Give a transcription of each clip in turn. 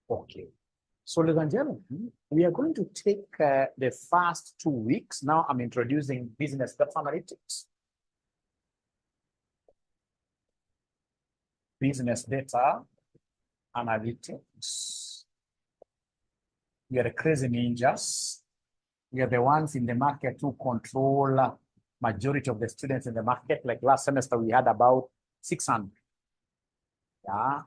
Okay. So, ladies and gentlemen, we are going to take the first 2 weeks. Now I'm introducing business data analytics. Business data analytics. We are the crazy ninjas. We are the ones in the market who control majority of the students in the market. Like last semester, we had about 600. Yeah,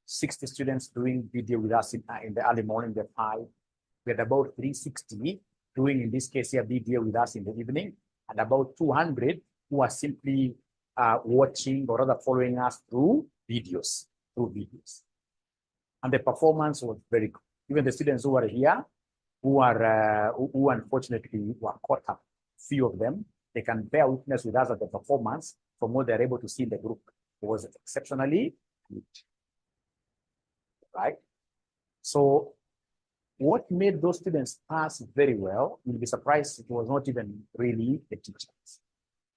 60 students doing video with us in the early morning, the 5. We had about 360 doing, in this case here, video with us in the evening, and about 200 who are simply watching or rather following us through videos. And the performance was very good. Even the students who are here, who unfortunately were caught up, few of them, they can bear witness with us at the performance from what they're able to see in the group. It was exceptionally good. Right? So what made those students pass very well, you'll be surprised it was not even really the teachers.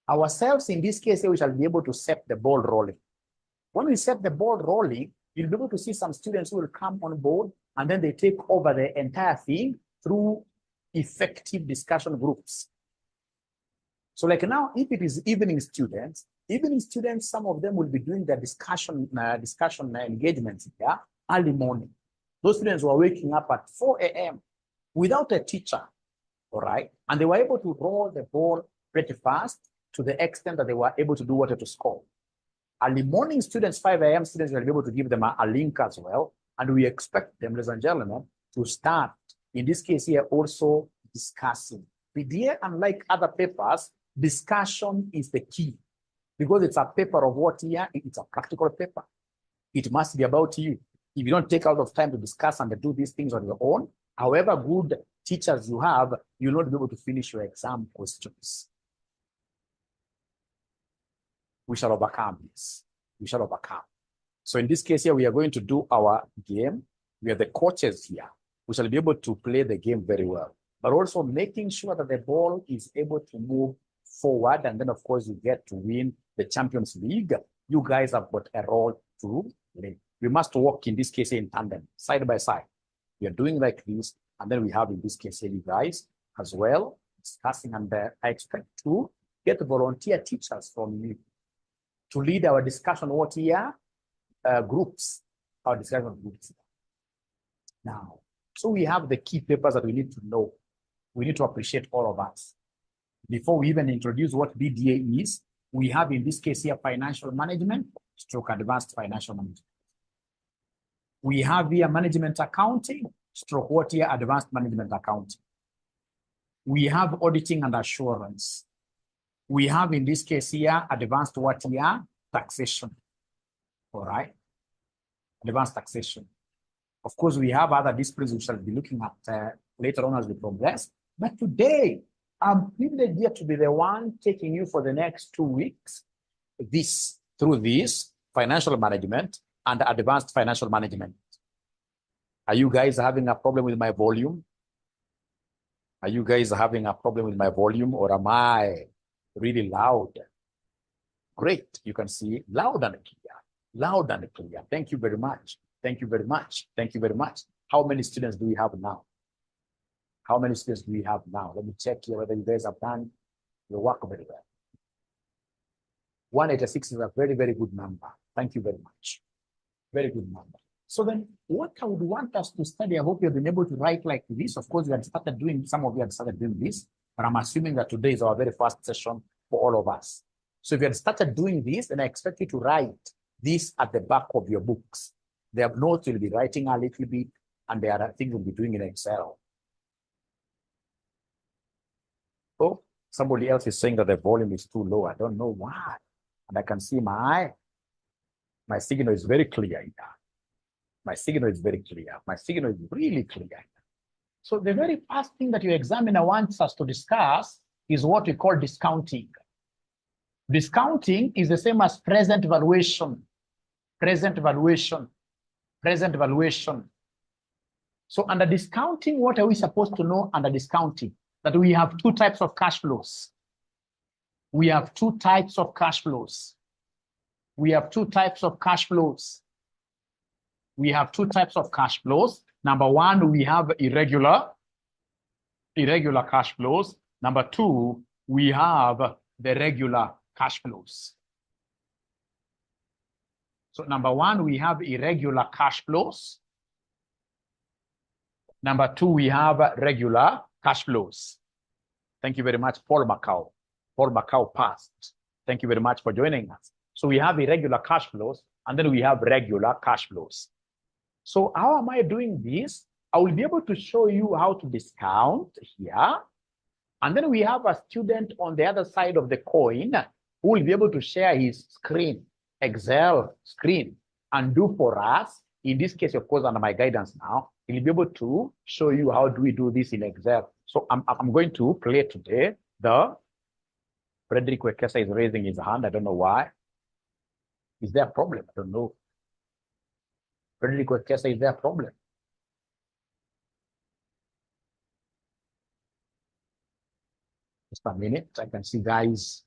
Ourselves, in this case, we shall be able to set the ball rolling. When we set the ball rolling, you'll be able to see some students who will come on board and then they take over the entire thing through effective discussion groups. So like now, if it is evening students, some of them will be doing their discussion engagements here early morning. Those students were waking up at 4 a.m. without a teacher, all right? And they were able to roll the ball pretty fast to the extent that they were able to do what to score. Early morning students, 5 a.m. students, will be able to give them a link as well. And we expect them, ladies and gentlemen, to start, in this case here, also discussing. PDA, unlike other papers, discussion is the key. Because it's a paper of what here? It's a practical paper. It must be about you. If you don't take out of time to discuss and to do these things on your own, however good teachers you have, you'll not be able to finish your exam questions. We shall overcome this. We shall overcome. So in this case here, we are going to do our game. We are the coaches here. We shall be able to play the game very well, but also making sure that the ball is able to move forward. And then, of course, you get to win the Champions League. You guys have got a role to play. We must work, in this case, in tandem, side by side. We are doing like this. And then we have, in this case, you guys as well, discussing. And I expect to get volunteer teachers from you to lead our discussion what here groups, our discussion groups. Now, so we have the key papers that we need to know. We need to appreciate all of us. Before we even introduce what BDA is, we have, in this case here, financial management, stroke advanced financial management. We have here management accounting, stroke what here, advanced management accounting. We have auditing and assurance. We have, in this case here, advanced what here, taxation. All right, advanced taxation. Of course, we have other disciplines we shall be looking at later on as we progress. But today, I'm privileged here to be the one taking you for the next 2 weeks through this financial management and advanced financial management. Are you guys having a problem with my volume? Are you guys having a problem with my volume, or am I really loud? Great, you can see loud and clear. Loud and clear. Thank you very much. Thank you very much. Thank you very much. How many students do we have now? How many students do we have now? Let me check here whether you guys have done your work very well. 186 is a very, very good number. Thank you very much. Very good number. So then what I would want us to study, I hope you've been able to write like this. Of course, we had started doing, some of you had started doing this, but I'm assuming that today is our very first session for all of us. So if you had started doing this, then I expect you to write this at the back of your books. There are notes you'll be writing a little bit, and there are things you'll be doing in Excel. Oh, somebody else is saying that the volume is too low. I don't know why. And I can see my signal is very clear here. My signal is very clear. My signal is really clear. So the very first thing that your examiner wants us to discuss is what we call discounting. Discounting is the same as present valuation. Present valuation. Present valuation. So under discounting, what are we supposed to know under discounting? That we have 2 types of cash flows. We have 2 types of cash flows. We have 2 types of cash flows. We have 2 types of cash flows. Number one, we have irregular cash flows. Number two, we have the regular cash flows. So number one, we have irregular cash flows. Number two, we have regular cash flows. Thank you very much, Paul Macau. Paul Macau passed. Thank you very much for joining us. So we have irregular cash flows, and then we have regular cash flows. So how am I doing this? I will be able to show you how to discount here. And then we have a student on the other side of the coin who will be able to share his screen, Excel screen, and do for us. In this case, of course, under my guidance now, he'll be able to show you how do we do this in Excel. So I'm going to play today the Frederick Wekesa is raising his hand. I don't know why. Is there a problem? I don't know. Frederick Wekesa, is there a problem? Just a minute. I can see guys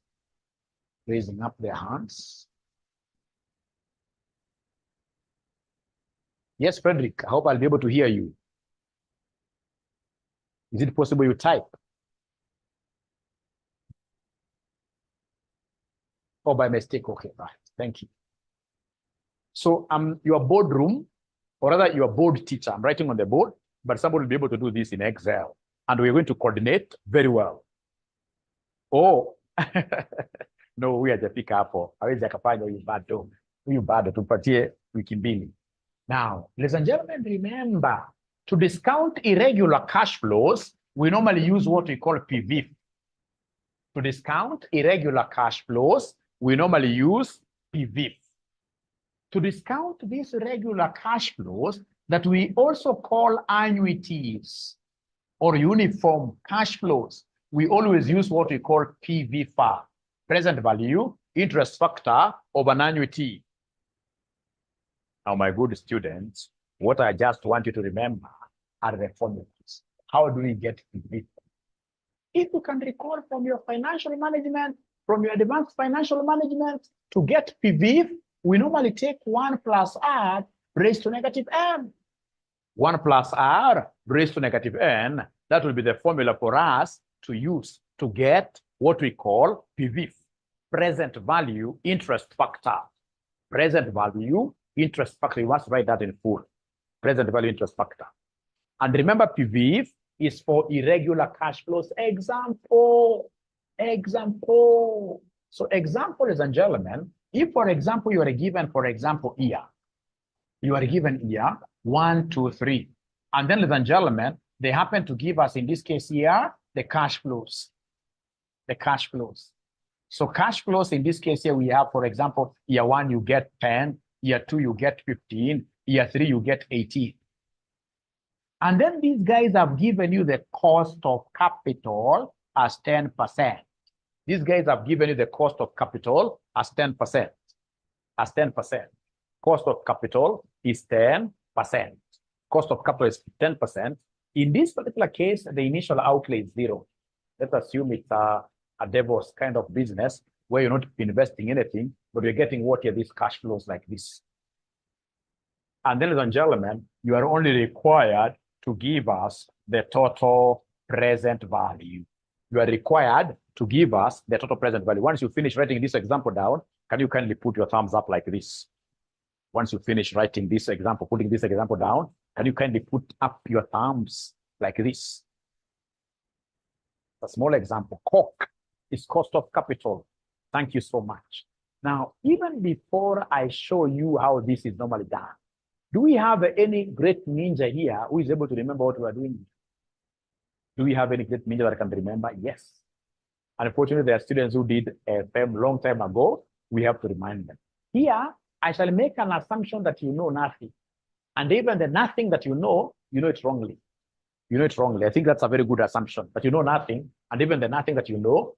raising up their hands. Yes, Frederick, I hope I'll be able to hear you. Is it possible you type? Or by mistake? Okay, right. Thank you. So your boardroom, or rather your board teacher, I'm writing on the board, but somebody will be able to do this in Excel. And we're going to coordinate very well. Oh, no, we are the pick up. Now, ladies and gentlemen, remember, to discount irregular cash flows, we normally use what we call PV. To discount irregular cash flows, we normally use PV. To discount these regular cash flows that we also call annuities or uniform cash flows, we always use what we call PVFA, present value, interest factor of an annuity. Now, my good students, what I just want you to remember are the formulas. How do we get PV? If you can recall from your financial management, from your advanced financial management, to get PV, we normally take 1 plus R raised to negative n. 1 plus R raised to negative n, that will be the formula for us to use to get what we call PV, present value interest factor. Present value interest factor, you must write that in full. Present value interest factor. And remember, PV is for irregular cash flows. Example. So example, ladies and gentlemen, if, for example, you are given, for example, year, you are given year 1, 2, 3, and then, ladies and gentlemen, they happen to give us, in this case here, the cash flows. The cash flows. So cash flows, in this case here, we have, for example, year 1, you get 10, year 2, you get 15, year 3, you get 18. And then these guys have given you the cost of capital as 10%. These guys have given you the cost of capital as 10%. As 10%. Cost of capital is 10%. Cost of capital is 10%. In this particular case, the initial outlay is 0. Let's assume it's a devil's kind of business where you're not investing anything, but you're getting what are these cash flows like this. And then, ladies and gentlemen, you are only required to give us the total present value. You are required to give us the total present value. Once you finish writing this example down, can you kindly put your thumbs up like this? Once you finish writing this example, putting this example down, can you kindly put up your thumbs like this? A small example. COC is cost of capital. Thank you so much. Now, even before I show you how this is normally done, do we have any great ninja here who is able to remember what we are doing? Do we have any great ninja that can remember? Yes. Unfortunately, there are students who did a long time ago. We have to remind them. Here, I shall make an assumption that you know nothing. And even the nothing that you know it wrongly. You know it wrongly. I think that's a very good assumption, that you know nothing. And even the nothing that you know.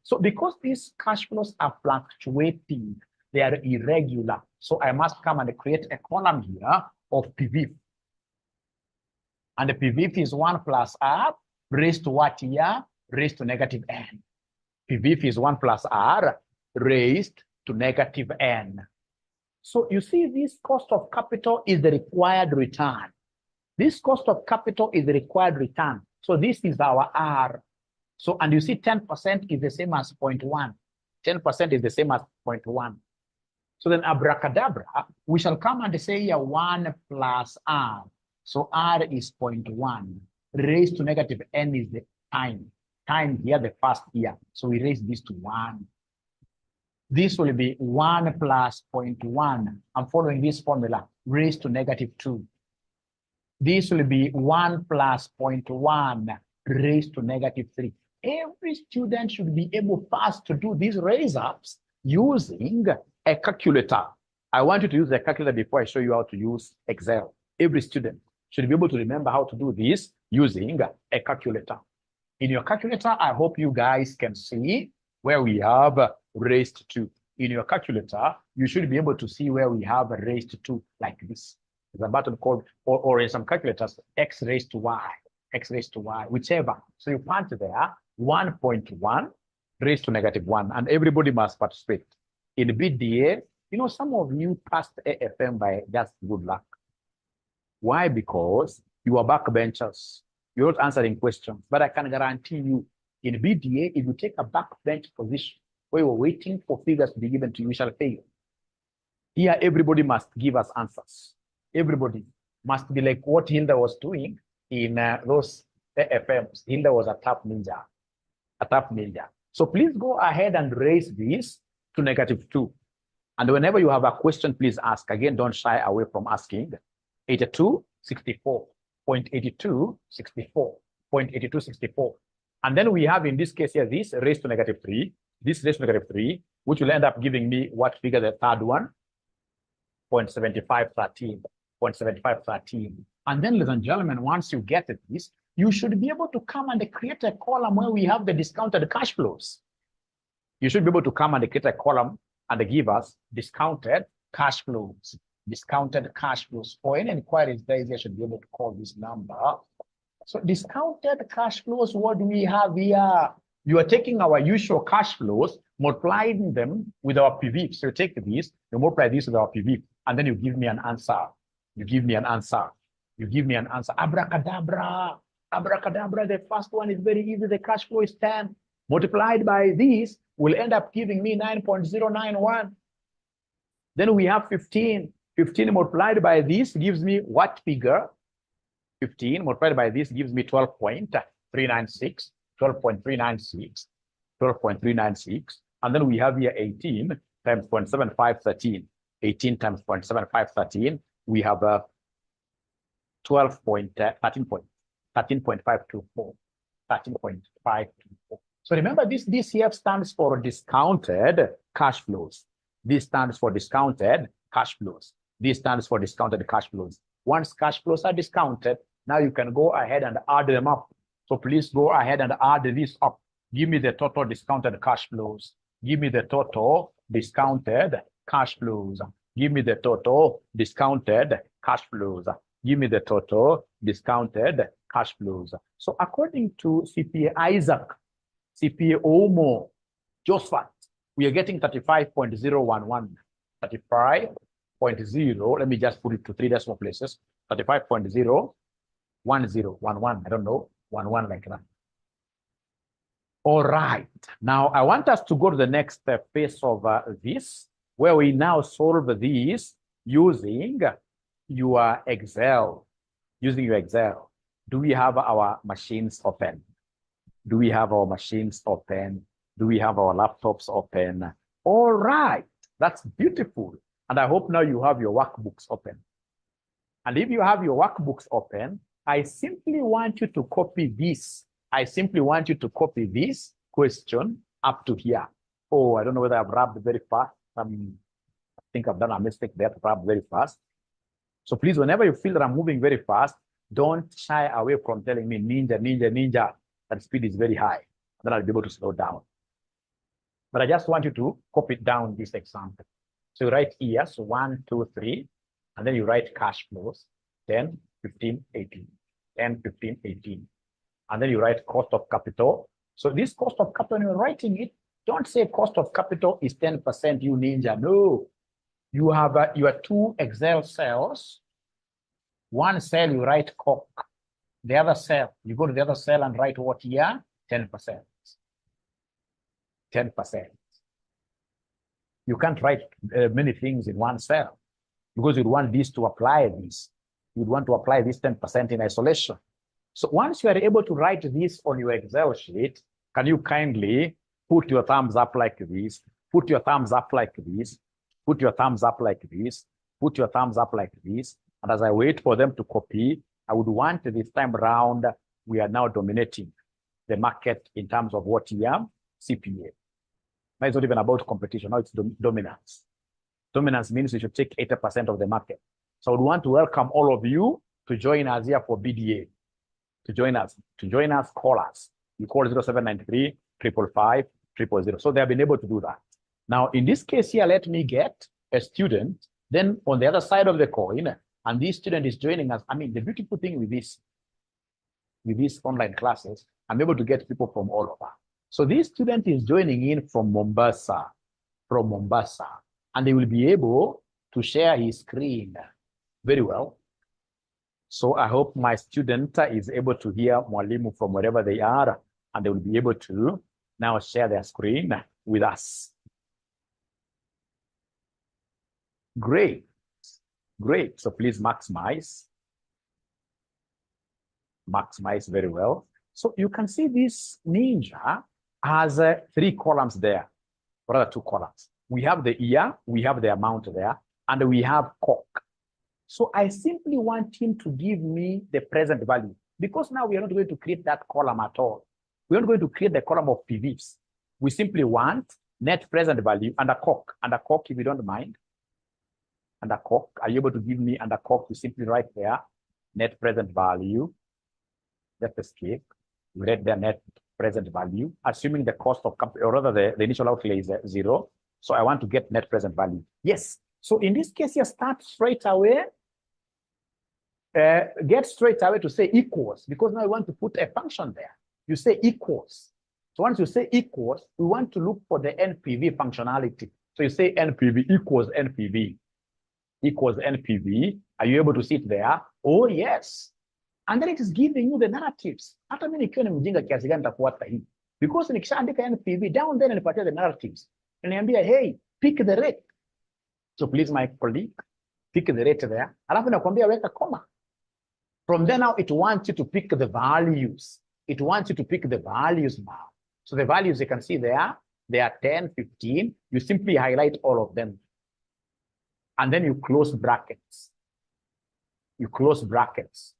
So because these cash flows are fluctuating, they are irregular. So I must come and create a column here of PV. And the PV is 1 plus R raised to what here? Raised to negative n. PV is 1 plus R raised to negative n. So you see, this cost of capital is the required return. This cost of capital is the required return. So this is our R. So, and you see 10% is the same as 0.1. 10% is the same as 0.1. So then abracadabra, we shall come and say here 1 plus R. So R is 0.1. Raised to negative N is the time. Time here, the first year. So we raise this to 1. This will be 1 plus 0.1. I'm following this formula. Raised to negative 2. This will be 1 plus 0.1 raised to negative 3. Every student should be able first to do these raise-ups using a calculator. I want you to use a calculator before I show you how to use Excel. Every student should be able to remember how to do this using a calculator. In your calculator, I hope you guys can see where we have raised to. In your calculator, you should be able to see where we have raised to like this. There's a button called, or in some calculators, x raised to y, whichever. So you punch there, 1.1 raised to negative 1, and everybody must participate. In BDA, you know, some of you passed AFM by just good luck. Why? Because you are backbenchers. You're not answering questions. But I can guarantee you, in BDA, if you take a backbench position where you're waiting for figures to be given to you, you shall fail. Here, everybody must give us answers. Everybody must be like what Hilda was doing in those AFMs. Hilda was a top ninja. So please go ahead and raise this to negative 2. And whenever you have a question, please ask. Again, don't shy away from asking. 82, 64, 0.82, 64, 0.82, 64. And then we have in this case here, this raised to negative 3, this raised to negative 3, which will end up giving me what figure, the third one? 0.7513, 0.7513. And then, ladies and gentlemen, once you get this, you should be able to come and create a column where we have the discounted cash flows. You should be able to come and create a column and give us discounted cash flows. Discounted cash flows. For any inquiries there, you should be able to call this number. So discounted cash flows, what do we have here? You are taking our usual cash flows, multiplying them with our PV. So you take this, you multiply this with our PV, and then you give me an answer. You give me an answer. You give me an answer. Abracadabra. Abracadabra. The first one is very easy. The cash flow is 10. Multiplied by this will end up giving me 9.091. Then we have 15. 15 multiplied by this gives me what figure? 15 multiplied by this gives me 12.396. 12.396. 12.396. And then we have here 18 times 0.7513. 18 times 0.7513. We have 13.524. 13.524. So remember, this here stands for discounted cash flows. This stands for discounted cash flows. This stands for discounted cash flows. Once cash flows are discounted, now you can go ahead and add them up. So please go ahead and add this up. Give me the total discounted cash flows. Give me the total discounted cash flows. Give me the total discounted cash flows. Give me the total discounted cash flows. So according to CPA Isaac, CPA Omo, Josephat, we are getting 35.011. 35.0, let me just put it to 3 decimal places. 35.01011. I don't know, 11 like that. All right. Now I want us to go to the next phase of this, where we now solve these using your Excel. Using your Excel. Do we have our machines open? Do we have our machines open? Do we have our laptops open? All right. That's beautiful. And I hope now you have your workbooks open. And if you have your workbooks open, I simply want you to copy this. I simply want you to copy this question up to here. Oh, I don't know whether I've rubbed very fast. I think I've done a mistake there to rub very fast. So please, whenever you feel that I'm moving very fast, don't shy away from telling me, ninja, ninja, ninja, that speed is very high. Then I'll be able to slow down. But I just want you to copy down this example. So you write here, so 1, 2, 3, and then you write cash flows, 10, 15, 18, 10, 15, 18. And then you write cost of capital. So this cost of capital, when you're writing it, don't say cost of capital is 10%, you ninja. No. You have your 2 Excel cells. One cell, you write 𝐶. The other cell, you go to the other cell and write what here? 10%. 10%. You can't write many things in one cell because you'd want this to apply this. You'd want to apply this 10% in isolation. So once you are able to write this on your Excel sheet, can you kindly put your thumbs up like this, put your thumbs up like this, put your thumbs up like this, put your thumbs up like this. And as I wait for them to copy, I would want this time around, we are now dominating the market in terms of what here? CPA. Now it's not even about competition, now it's dominance. Dominance means we should take 80% of the market. So I would want to welcome all of you to join us here for BDA. To join us, call us. You call 0793 555 000. So they have been able to do that. Now, in this case here, let me get a student. Then on the other side of the coin, and this student is joining us. I mean, the beautiful thing with these online classes, I'm able to get people from all over. So this student is joining in from Mombasa, and they will be able to share his screen very well. So I hope my student is able to hear Mwalimu from wherever they are, and they will be able to now share their screen with us. Great. Great. So please maximize very well. So you can see this ninja has 3 columns there, or rather 2 columns. We have the year, we have the amount there, and we have 𝐶. So I simply want him to give me the present value, because now we are not going to create that column at all. We are not going to create the column of PVs. We simply want net present value and a 𝐶. And a 𝐶, if you don't mind. And a 𝐶, are you able to give me and a 𝐶 to simply write there net present value? Let's escape. We write the net present value, assuming the cost of, or rather the initial outlay is 0. So I want to get net present value. Yes. So in this case, you start straight away. Get straight away to say equals, because now you want to put a function there. You say equals. So once you say equals, we want to look for the NPV functionality. So you say NPV equals NPV. Equals NPV. Are you able to see it there? Oh, yes. And then it is giving you the narratives. Hata mimi nikiwa ni mjinga kiasi gani nitafuata hii. Because nikishaandika NPV, down there nipatia the narratives. Niambia, hey, pick the rate. So please, my colleague, pick the rate there. Alafu nakwambia weka comma. From there now, it wants you to pick the values. It wants you to pick the values now. So the values you can see there, they are 10, 15. You simply highlight all of them. And then you close brackets. You close brackets.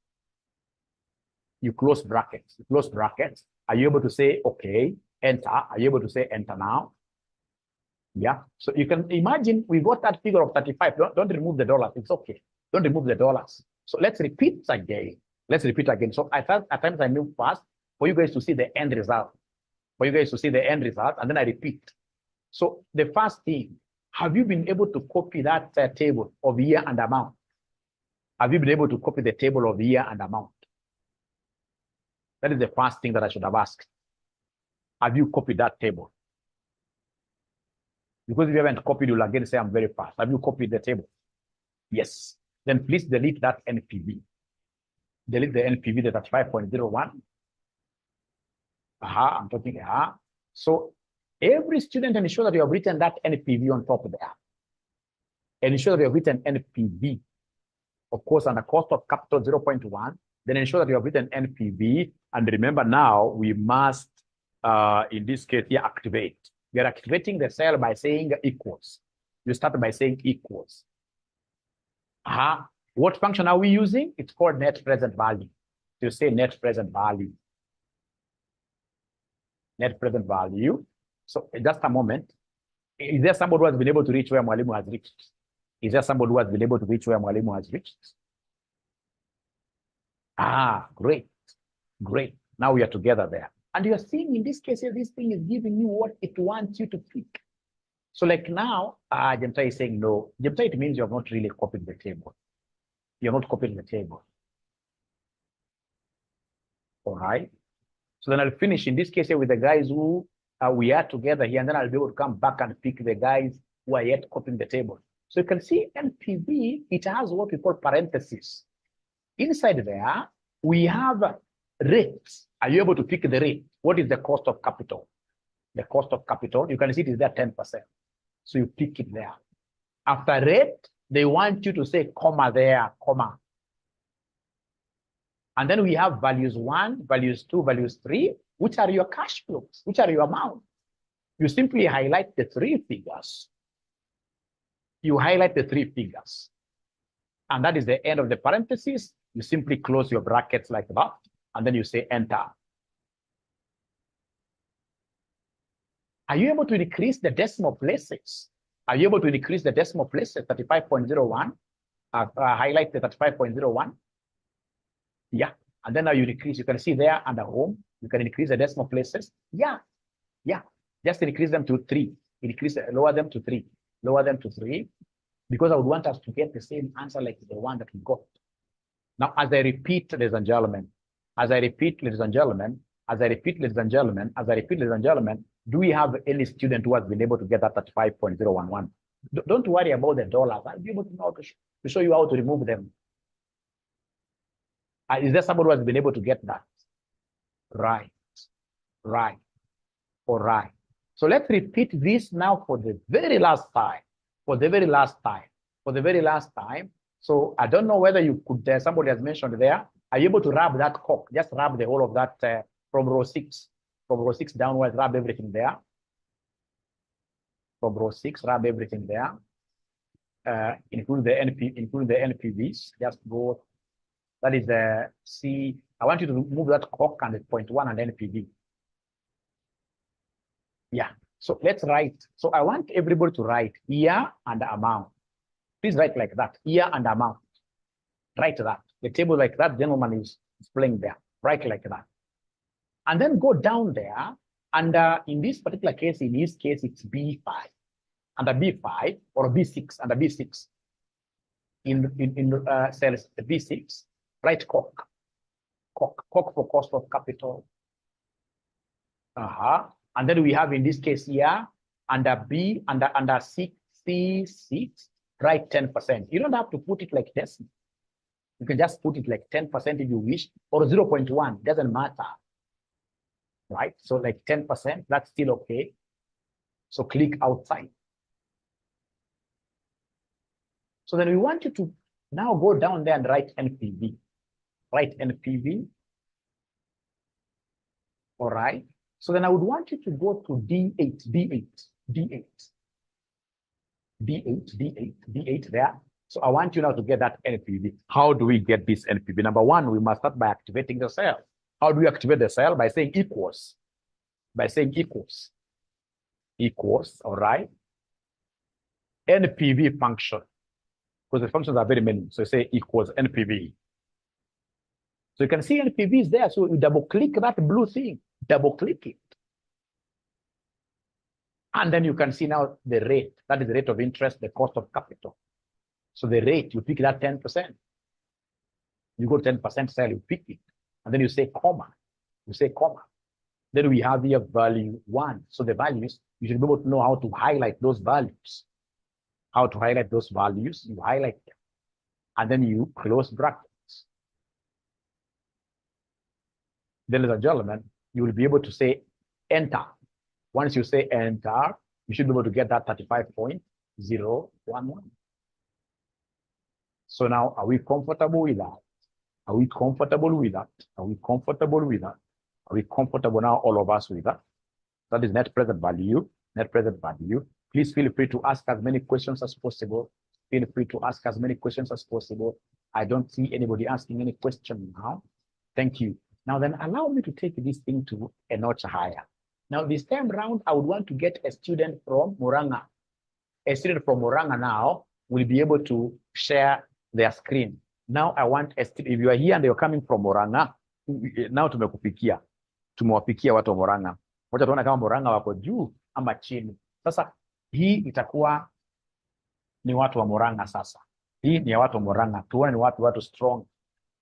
You close brackets. You close brackets. Are you able to say, okay, enter? Are you able to say enter now? Yeah. So you can imagine we got that figure of 35. Don't remove the dollars. It's okay. Don't remove the dollars. So let's repeat again. Let's repeat again. So at times I move fast for you guys to see the end result. For you guys to see the end result, and then I repeat. So the first thing, have you been able to copy that table of year and amount? Have you been able to copy the table of year and amount? That is the first thing that I should have asked. Have you copied that table? Because if you haven't copied, you'll again say, I'm very fast. Have you copied the table? Yes. Then please delete that NPV. Delete the NPV that's 5.01. I'm talking, So every student, ensure that you have written that NPV on top there. Ensure that you have written NPV. Of course, and the cost of capital 0.1. Then ensure that you have written NPV. And remember now, we must, in this case here, activate. We are activating the cell by saying equals. You start by saying equals. What function are we using? It's called net present value. So you say net present value. Net present value. So just a moment. Is there somebody who has been able to reach where Mwalimu has reached? Is there somebody who has been able to reach where Mwalimu has reached? Great. Great. Now we are together there. And you are seeing in this case, this thing is giving you what it wants you to pick. So like now, 𝐁𝐿 is saying no. 𝐁𝐿, it means you have not really copied the table. You're not copying the table. All right. So then I'll finish in this case here with the guys who we are together here, and then I'll be able to come back and pick the guys who are yet copying the table. So you can see NPV, it has what we call parentheses. Inside there, we have rates. Are you able to pick the rate? What is the cost of capital? The cost of capital, you can see it is there 10%. So you pick it there. After rate, they want you to say comma there, comma. And then we have values 1, values 2, values 3, which are your cash flows, which are your amounts. You simply highlight the 3 figures. You highlight the 3 figures. And that is the end of the parentheses. You simply close your brackets like that, and then you say enter. Are you able to decrease the decimal places? Are you able to decrease the decimal places? 35.01. Highlight the 35.01. Yeah. And then now you decrease. You can see there under home. You can increase the decimal places. Yeah. Yeah. Just increase them to 3. Lower them to 3. Lower them to 3. Because I would want us to get the same answer like the one that we got. Now, as I repeat, ladies and gentlemen, as I repeat, ladies and gentlemen, as I repeat, ladies and gentlemen, as I repeat, ladies and gentlemen, do we have any student who has been able to get that 35.011? Don't worry about the dollars. I'll be able to know to show you how to remove them. Is there somebody who has been able to get that? Right. Right. All right. So let's repeat this now for the very last time. For the very last time. For the very last time. So I don't know whether you could, somebody has mentioned there, are you able to rub that cork? Just rub the whole of that from row 6. From row 6 downwards, rub everything there. From row 6, rub everything there. Include the NPVs. Just go. That is the C. I want you to move that cork and the 0.1 and NPV. Yeah. So let's write. So I want everybody to write year and amount. Please write like that, year and amount. Write that. The table like that gentleman is displaying there. Write like that. And then go down there. And in this particular case, in this case, it's B5. Under B5 or B6, under B6. In cells B6, write COC. COC for cost of capital. And then we have in this case here, under B, under C6, write 10%. You don't have to put it like this. You can just put it like 10% if you wish, or 0.1, doesn't matter. Right? So like 10%, that's still okay. So click outside. So then we want you to now go down there and write NPV. Write NPV. All right. So then I would want you to go to D8 there. So I want you now to get that NPV. How do we get this NPV? Number one, we must start by activating the cell. How do we activate the cell? By saying equals. By saying equals. Equals, all right. NPV function. Because the functions are very many. So say equals NPV. So you can see NPV is there. So you double click that blue thing. Double click it. And then you can see now the rate. That is the rate of interest, the cost of capital. So the rate, you pick that 10%. You go 10% cell, you pick it. And then you say comma. You say comma. Then we have here value 1. So the values, you should be able to know how to highlight those values. How to highlight those values, you highlight them. And then you close brackets. Then, ladies and gentlemen, you will be able to say enter. Once you say enter, you should be able to get that 35.011. So now, are we comfortable with that? Are we comfortable with that? Are we comfortable with that? Are we comfortable now, all of us, with that? That is net present value. Net present value. Please feel free to ask as many questions as possible. Feel free to ask as many questions as possible. I don't see anybody asking any question now. Thank you. Now then, allow me to take this thing to a notch higher. Now, this time round, I would want to get a student from Muranga. A student from Muranga now will be able to share their screen. Now, I want a student, if you are here and you're coming from Muranga, now tumekupikia. Tumewapikia watu wa Muranga. Wacha tuone kama Muranga wako juu ama chini. Sasa, hii itakuwa ni watu wa Muranga sasa. Hii ni ya watu wa Muranga. Tuone ni wapi watu strong.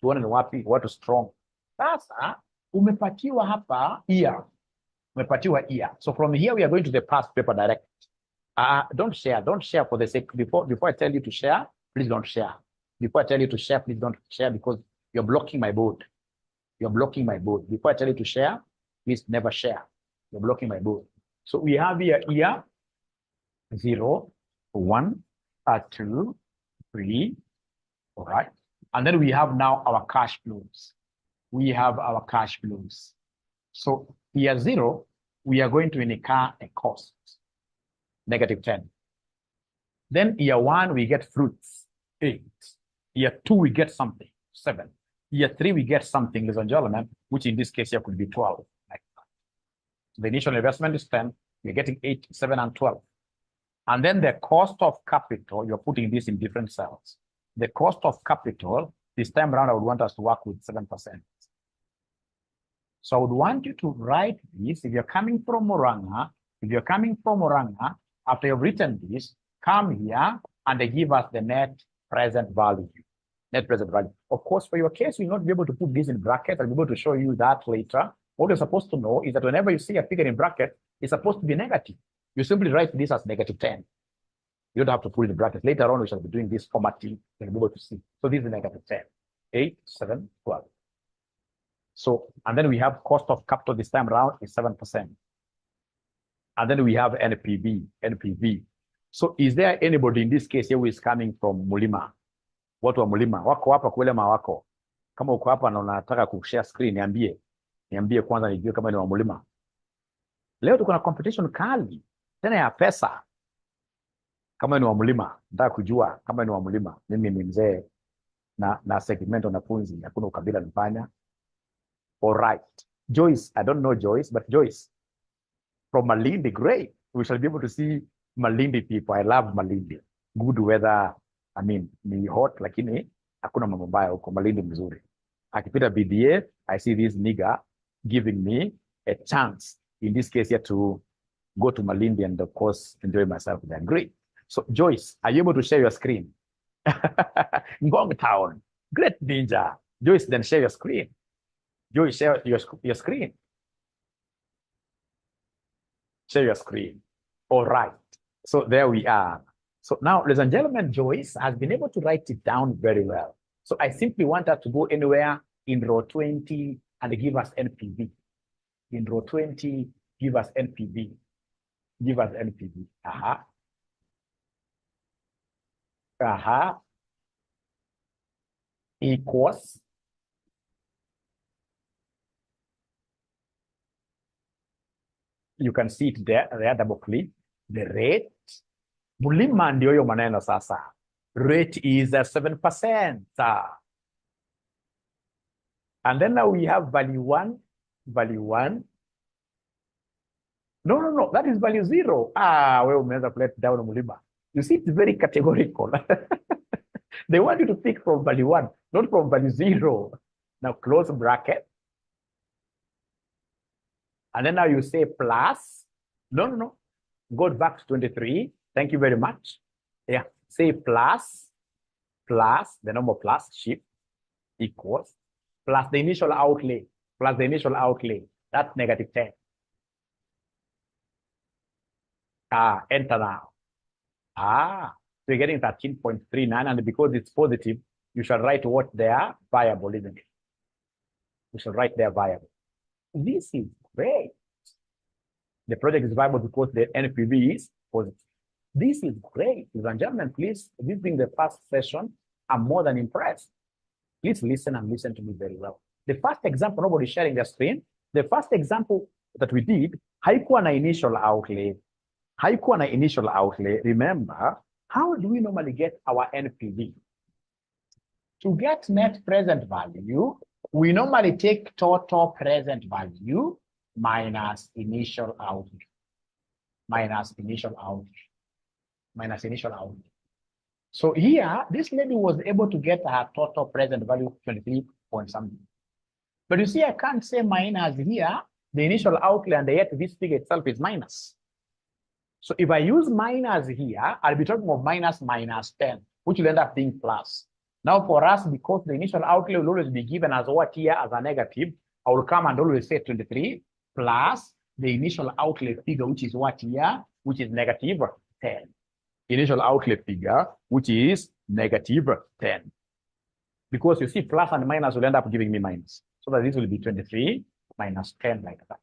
Tuone ni wapi watu strong. Sasa, umepatiwa hapa year. Umepatiwa year. So from here, we are going to the past paper direct. Don't share for the sake, before I tell you to share, please don't share. Before I tell you to share, please don't share, because You're blocking my board. You're blocking my board. Before I tell you to share, please never share. You're blocking my board. So we have here 0, 1, 2, 3. All right. And then we have now our cash flows. We have our cash flows. So year 0, we are going to incur a cost, -10. Then year 1, we get fruits, 8. Year 2, we get something, 7. Year 3, we get something, ladies and gentlemen, which in this case here could be 12. Like that. So the initial investment is 10. You're getting 8, 7, and 12. And then the cost of capital, you're putting this in different cells. The cost of capital, this time around, I would want us to work with 7%. So I would want you to write this. If you're coming from Murang'a, after you've written this, come here and they give us the net present value. Net present value. Of course, for your case, you'll not be able to put this in brackets. I'll be able to show you that later. What you're supposed to know is that whenever you see a figure in bracket, it's supposed to be negative. You simply write this as -10. You don't have to put it in brackets. Later on, we shall be doing this formatting. You'll be able to see. So this is -10. 8, 7, 12. So, and then we have cost of capital this time around is 7%. And then we have NPV. So is there anybody in this case here who is coming from Mulima? Watu wa Mulima, wako hapa kulema wako. Kama uko hapa na unataka kushare screen, niambie kwanza nijue kama ni wa Mulima. Leo tuko na competition kali, tena ya pesa. Kama ni wa Mulima, nataka kujua kama ni wa Mulima. Mimi ni mzee na segment wanafunzi, hakuna ukabila nifanya. All right. Joyce, I don't know Joyce, but Joyce from Malindi, great. We shall be able to see Malindi people. I love Malindi. Good weather. I mean, ni hot, lakini hakuna mambo mbaya huko. Malindi mzuri. Akipita BDA, I see this nigger giving me a chance, in this case here, to go to Malindi and of course enjoy myself there. Great. So Joyce, are you able to share your screen? Ngong Town. Great ninja. Joyce, then share your screen. Joyce, share your screen. Share your screen. All right. So there we are. So now, ladies and gentlemen, Joyce has been able to write it down very well. So I simply want her to go anywhere in row 20 and give us NPV. In row 20, give us NPV. Give us NPV. Equals. You can see it there, double click. The rate. Mulima ndio hiyo maneno sasa. Rate is 7%. And then now we have value 1. No, that is value 0. Wewe umeweza kuleta down Mulima. You see, it's very categorical. They want you to pick from value 1, not from value 0. Now close bracket. And then now you say plus. No. Go back to 23. Thank you very much. Yeah. Say plus, the number plus, shift, equals, plus the initial outlay, That's -10. Enter now. So you're getting 13.39, and because it's positive, you shall write what they are viable, isn't it? You shall write their viable. This is great. The project is viable because the NPV is positive. This is great. Ladies and gentlemen, please, this being the first session, I'm more than impressed. Please listen and listen to me very well. The first example, nobody's sharing their screen. The first example that we did, haikuwa na initial outlay. Remember, how do we normally get our NPV? To get net present value, we normally take total present value minus initial outlay. So here, this lady was able to get her total present value 23 point something. But you see, I can't say minus here, the initial outlay, and yet this figure itself is minus. So if I use minus here, I'll be talking of minus 10, which will end up being plus. Now for us, because the initial outlay will always be given as what here, as a negative, I will come and always say 23 plus the initial outlay figure, which is what here, which is -10. Initial outlay figure, which is -10. Because you see, plus and minus will end up giving me minus. So that this will be 23 minus 10 like that,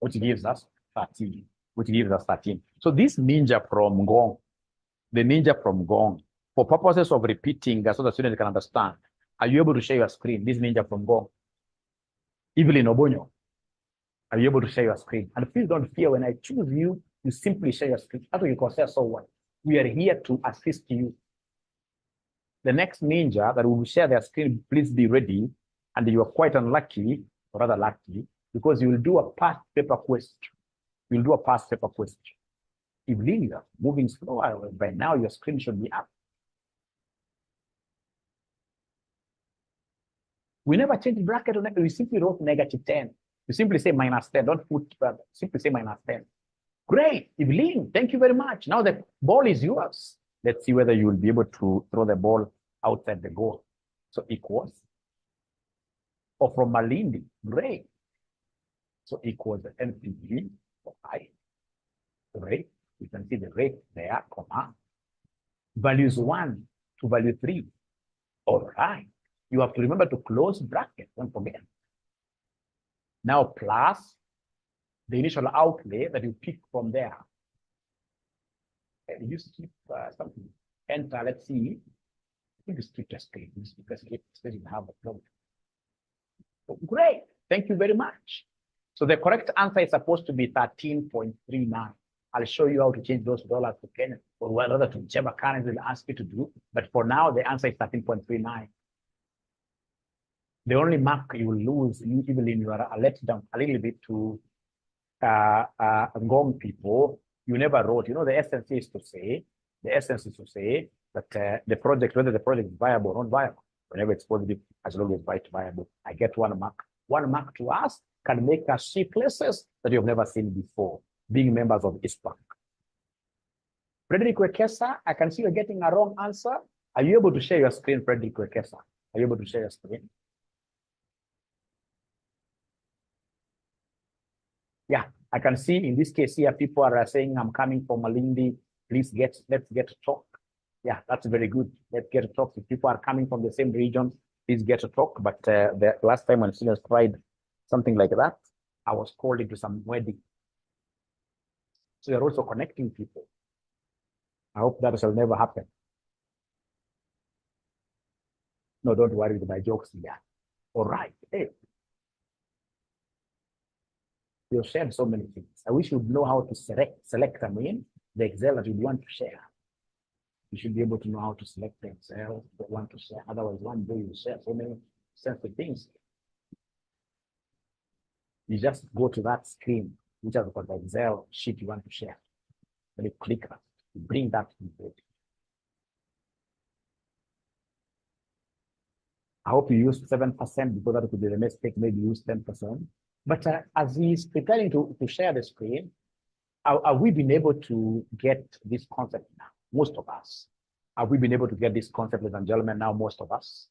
which gives us 13, So this ninja from Gong, the ninja from Gong, for purposes of repeating so the student can understand, are you able to share your screen? This ninja from Gong. Evelyn Obonyo, are you able to share your screen? And please don't fear when I choose you, you simply share your screen. That's what you consider so what? We are here to assist you. The next ninja that will share their screen, please be ready. And you are quite unlucky, or rather lucky, because you will do a past paper question. You'll do a past paper question. If you are moving slower, by now your screen should be up. We never change bracket on it. We simply wrote -10. You simply say -10. Don't put, simply say -10. Great, Evelyn, thank you very much. Now the ball is yours. Let's see whether you will be able to throw the ball outside the goal. So equals, or from Malindi, great. So equals the NPV for I. Rate, you can see the rate there, comma. Values 1 to value 3. All right. You have to remember to close bracket, don't forget. Now plus the initial outlay that you pick from there. And you skip something. Enter, let's see. I think it's Twitter screen. Because it doesn't have a problem. Oh, great. Thank you very much. So the correct answer is supposed to be 13.39. I'll show you how to change those dollars to Kenya, or rather to whichever currency will ask you to do. But for now, the answer is 13.39. The only mark you will lose, usually you are let down a little bit to Ngong people. You never wrote, you know, the essence is to say that the project, whether the project is viable or not viable, whenever it's positive, as long as it's viable, I get 1 mark. 1 mark to us can make us see places that you've never seen before, being members of ISPAC. Frederick Wekesa, I can see you're getting a wrong answer. Are you able to share your screen, Frederick Wekesa? Are you able to share your screen? Yeah, I can see in this case here, people are saying, I'm coming from Malindi. Please let's get to talk. Yeah, that's very good. Let's get to talk. If people are coming from the same region, please get to talk. But the last time when students tried something like that, I was called into some wedding. So you're also connecting people. I hope that shall never happen. No, don't worry with my jokes here. All right. Hey. You've shared so many things. I wish you'd know how to select the Excel that you want to share. You should be able to know how to select the Excel that you want to share. Otherwise, one day you share so many sensitive things. You just go to that screen, which has got the Excel sheet you want to share. Then you click that, you bring that into it. I hope you use 7% because that could be the mistake, maybe use 10%. But as he's preparing to share the screen, have we been able to get this concept now? Most of us. Have we been able to get this concept, ladies and gentlemen, now? Most of us.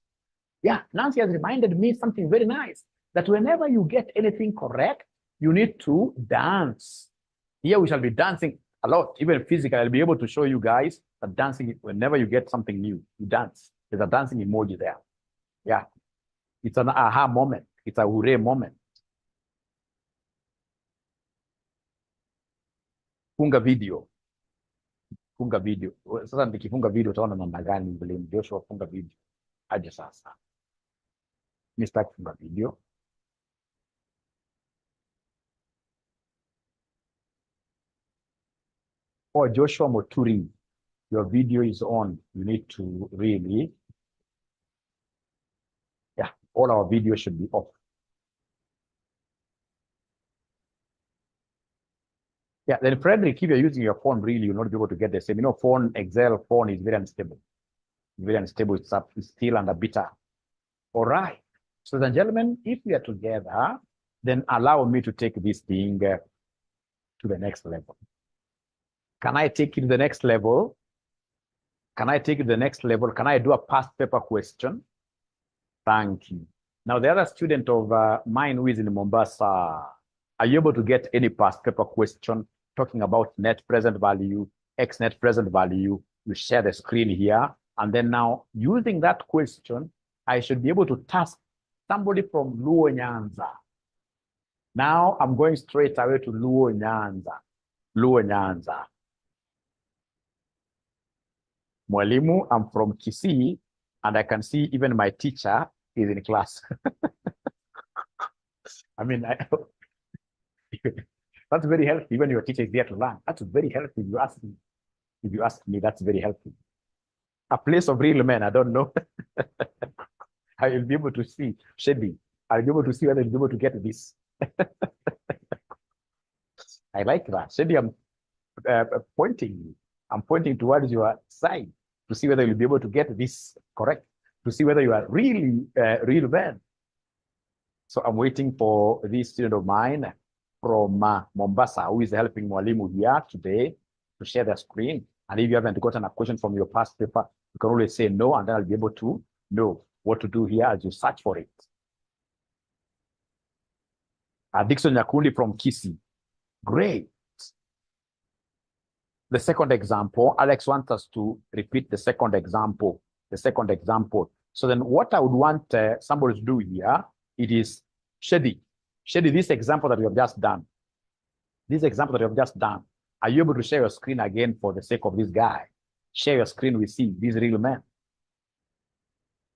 Yeah, Nancy has reminded me something very nice, that whenever you get anything correct, you need to dance. Here we shall be dancing a lot, even physically. I'll be able to show you guys that dancing, whenever you get something new, you dance. There's a dancing emoji there. Yeah, it's an aha moment. It's a hooray moment. Funga video. Funga video. Sasa nikifunga video utaona namna gani vile Joshua funga video. Aje sasa. Mr. Funga video. Oh, Joshua Moturi, your video is on. You need to really, yeah, all our videos should be off. Yeah, then Frederick, if you're using your phone, really, you'll not be able to get the same. You know, phone, Excel phone is very unstable. Very unstable. It's still under beta. All right. So then, gentlemen, if we are together, then allow me to take this thing to the next level. Can I take it to the next level? Can I take it to the next level? Can I do a past paper question? Thank you. Now, the other student of mine who is in Mombasa, are you able to get any past paper question talking about net present value, X net present value? You share the screen here. And then now, using that question, I should be able to task somebody from Luo Nyanza. Now I'm going straight away to Luo Nyanza. Luo Nyanza. Mwalimu, I'm from Kisii, and I can see even my teacher is in class. I mean, that's very healthy when your teacher is there to learn. That's very healthy. You ask me. If you ask me, that's very healthy. A place of real men, I don't know. I will be able to see shading. I'll be able to see whether I'll be able to get this. I like that. Shady, I'm pointing. I'm pointing towards your side to see whether you'll be able to get this correct, to see whether you are really real men. So I'm waiting for this student of mine from Mombasa, who is helping Mwalimu here today to share the screen. And if you haven't gotten a question from your past paper, you can always say no, and then I'll be able to know what to do here as you search for it. Dickson Nyakundi from Kisii. Great. The second example, Alex wants us to repeat the second example. The second example. So then what I would want somebody to do here, it is Shady. Shady, this example that we have just done. This example that we have just done. Are you able to share your screen again for the sake of this guy? Share your screen with these real men.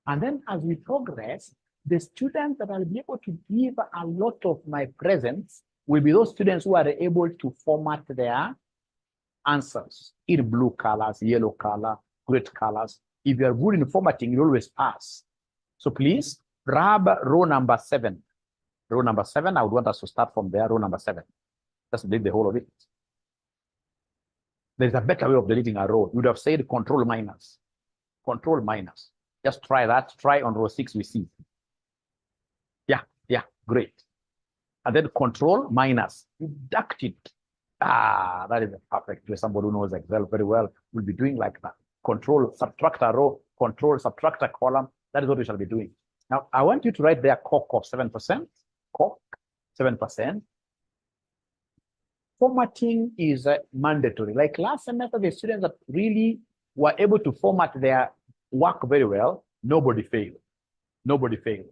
And then as we progress, the students that I'll be able to give a lot of my presents will be those students who are able to format their answers in blue colors, yellow color, great colors. If you are good in formatting, you always pass. So please grab row number 7. Row number 7, I would want us to start from there, row number 7. Just delete the whole of it. There's a better way of deleting a row. You would have said control minus. Control minus. Just try that. Try on row 6 we see. Yeah, great. And then control minus. Deduct it. That is a perfect way. Somebody who knows Excel very well will be doing like that. Control, subtract a row, control, subtract a column. That is what we shall be doing. Now, I want you to write there COC of 7%. COC, 7%. Formatting is mandatory. Like last semester, the students that really were able to format their work very well, nobody failed. Nobody failed.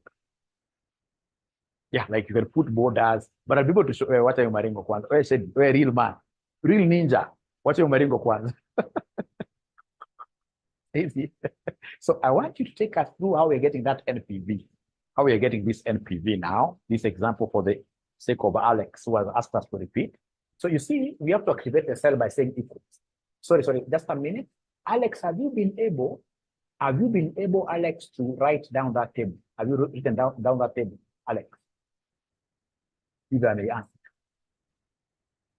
Yeah, like you can put borders, but I'll be able to show what are you maringo kwanza. I said, real man, real ninja. What are you maringo kwanza? So I want you to take us through how we're getting that NPV. How we are getting this NPV now. This example for the sake of Alex, who has asked us to repeat. So you see, we have to activate the cell by saying equals. Sorry, just a minute. Alex, have you been able, Alex, to write down that table? Have you written down that table, Alex? Either may answer.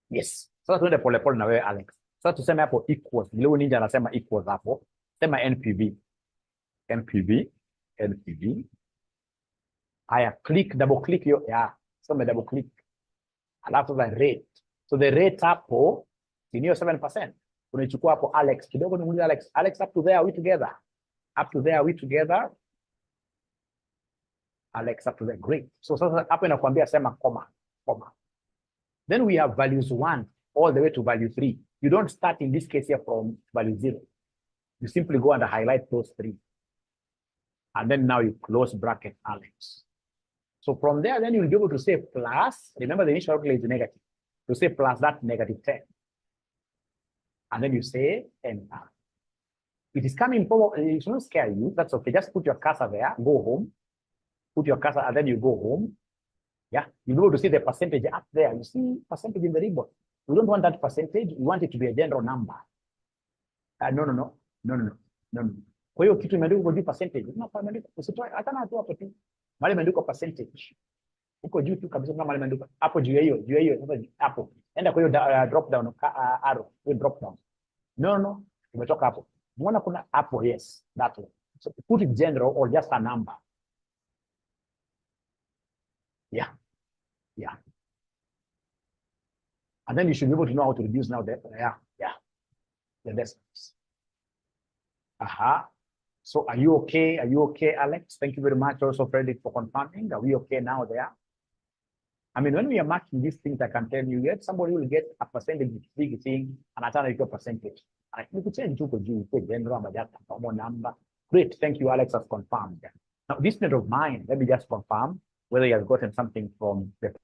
Yes. Sasa tuende polepole na wewe Alex. Sasa tuseme hapo equals. Leo ninja anasema equals hapo. Sema NPV. NPV. Haya, double click hiyo. Yeah. Soma double click. Alafu the rate. So the rate hapo ni 7%. Unaichukua hapo Alex. Kidogo nimuulize Alex. Alex, up to there are we together? Up to there are we together? Alex, up to there. Great. So sasa hapo inakuambia sema comma. Then we have values 1 all the way to value 3. You don't start in this case here from value 0. You simply go and highlight those 3. And then now you close bracket Alex. So from there, then you'll be able to say plus. Remember the initial outlay is negative. You say plus that negative 10. And then you say enter. It is coming forward. It shouldn't scare you. That's okay. Just put your cursor there. Go home. Put your cursor and then you go home. Yeah, you'll be able to see the percentage up there. You see percentage in the ribbon. We don't want that percentage. We want it to be a general number. No. Kwa hiyo kitu imeandikwa kwa percentage. Unapoandika usitoe hata na tu hapo tu. Mali imeandikwa percentage. Uko juu tu kabisa kama mali imeandikwa hapo juu hiyo sasa hapo. Enda kwa hiyo drop down arrow, hiyo drop down. No. Umetoka hapo. Unaona kuna hapo, yes, that one. So put it general or just a number. Yeah. And then you should be able to know how to reduce now the decimals. So are you okay? Are you okay, Alex? Thank you very much also, Frederick, for confirming. Are we okay now there? I mean, when we are marking these things, I can tell you, yet somebody will get a percentage big thing, and I tell you a percentage. And you could change to general number. Great, thank you, Alex, has confirmed. Now, this student of mine, let me just confirm whether he has gotten something from the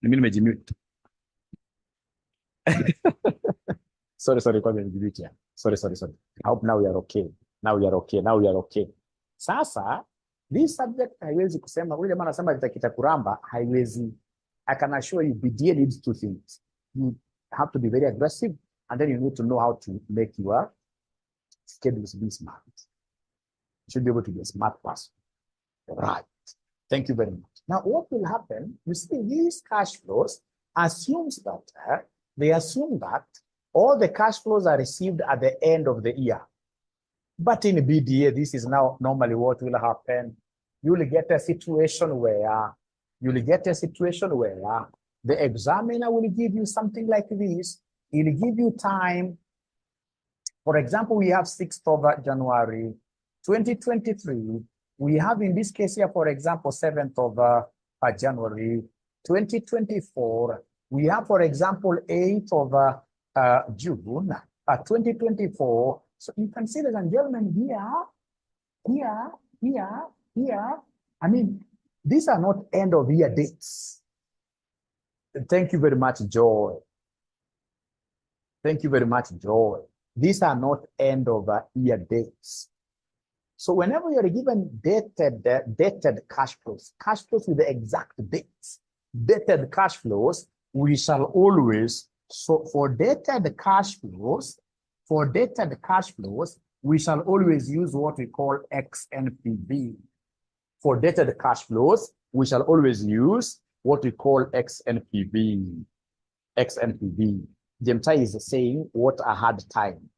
mimi nimejimute. Sorry, kwa nimejimute. Sorry. I hope now we are okay. Now we are okay. Sasa, this subject haiwezi kusema, ule jamaa anasema kita haiwezi. I can assure you, BDA needs two things. You have to be very aggressive, and then you need to know how to make your schedules be smart. You should be able to be a smart person. Right. Thank you very much. Now, what will happen? You see, these cash flows assumes that they assume that all the cash flows are received at the end of the year. But in BDA, this is now normally what will happen. You will get a situation where the examiner will give you something like this. He'll give you time. For example, we have 6th of January, 2023. We have in this case here, for example, 7th of January, 2024. We have, for example, 8th of June, 2024. So you can see, ladies and gentlemen, here. I mean, these are not end of year dates. Thank you very much, Joy. Thank you very much, Joy. These are not end of year dates. So whenever you're given dated cash flows with the exact dates, dated cash flows, we shall always, so for dated cash flows, we shall always use what we call XNPV. For dated cash flows, we shall always use what we call XNPV. Jemtai is saying, what a hard time.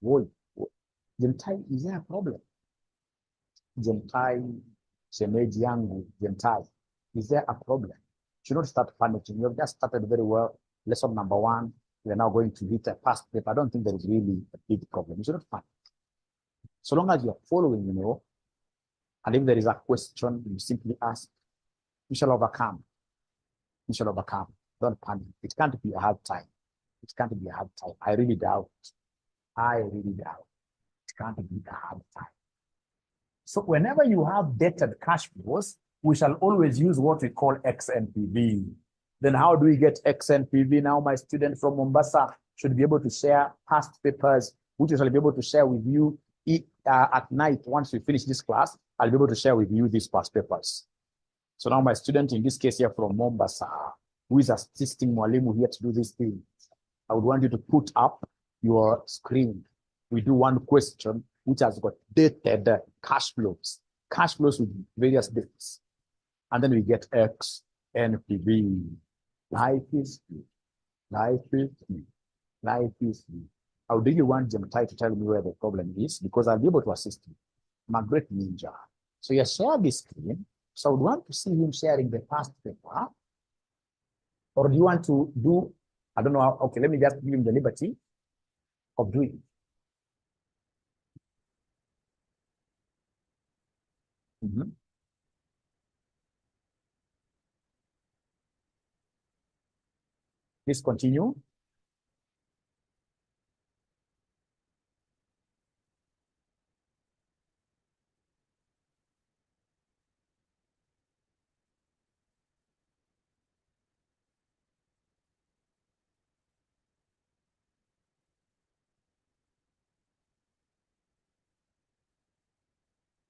Jemtai, is there a problem? Jemtai, 𝐂𝐤𝐿 Jemtai, is there a problem? You should not start panicking. You have just started very well. Lesson number 1, we are now going to hit a past paper. I don't think there is really a big problem. You should not panic. So long as you are following, and if there is a question, you simply ask, you shall overcome. Don't panic. It can't be a hard time. I really doubt. It can't be a hard time. So whenever you have dated cash flows, we shall always use what we call XNPV. Then how do we get XNPV? Now my student from Mombasa should be able to share past papers, which I shall be able to share with you at night. Once we finish this class, I'll be able to share with you these past papers. So now my student, in this case here from Mombasa, who is assisting Mwalimu here to do this thing, I would want you to put up your screen. We do one question which has got dated cash flows with various dates. And then we get XNPV. Life is good. I would really want Jemtai to tell me where the problem is, because I'll be able to assist you. I'm a great ninja. So you share this screen. So I would want to see him sharing the past paper. Or do you want to do, I don't know, okay, let me just give him the liberty of doing it. Please continue.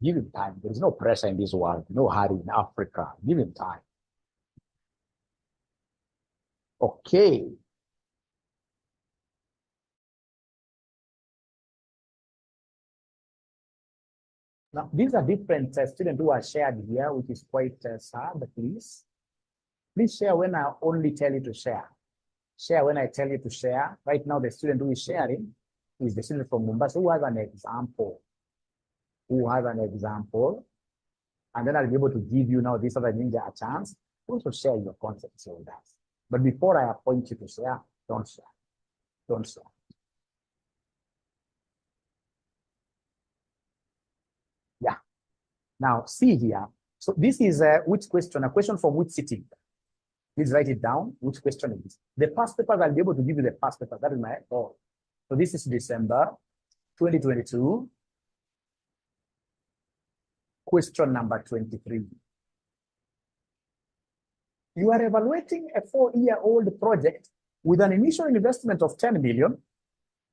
Give him time. There is no pressure in this world, no hurry in Africa. Give him time. Okay. Now, these are different students who are shared here, which is quite sad, please. Please share when I only tell you to share. Share when I tell you to share. Right now, the student who is sharing is the student from Mombasa who has an example. And then I'll be able to give you now this other ninja a chance to also share your concepts with us. But before I appoint you to share, don't share. Don't share. Yeah. Now, see here. So this is which question? A question from which sitting? Please write it down. Which question is this? The past papers, I'll be able to give you the past papers. That is my goal. So this is December 2022. Question number 23. You are evaluating a 4-year-old project with an initial investment of 10 million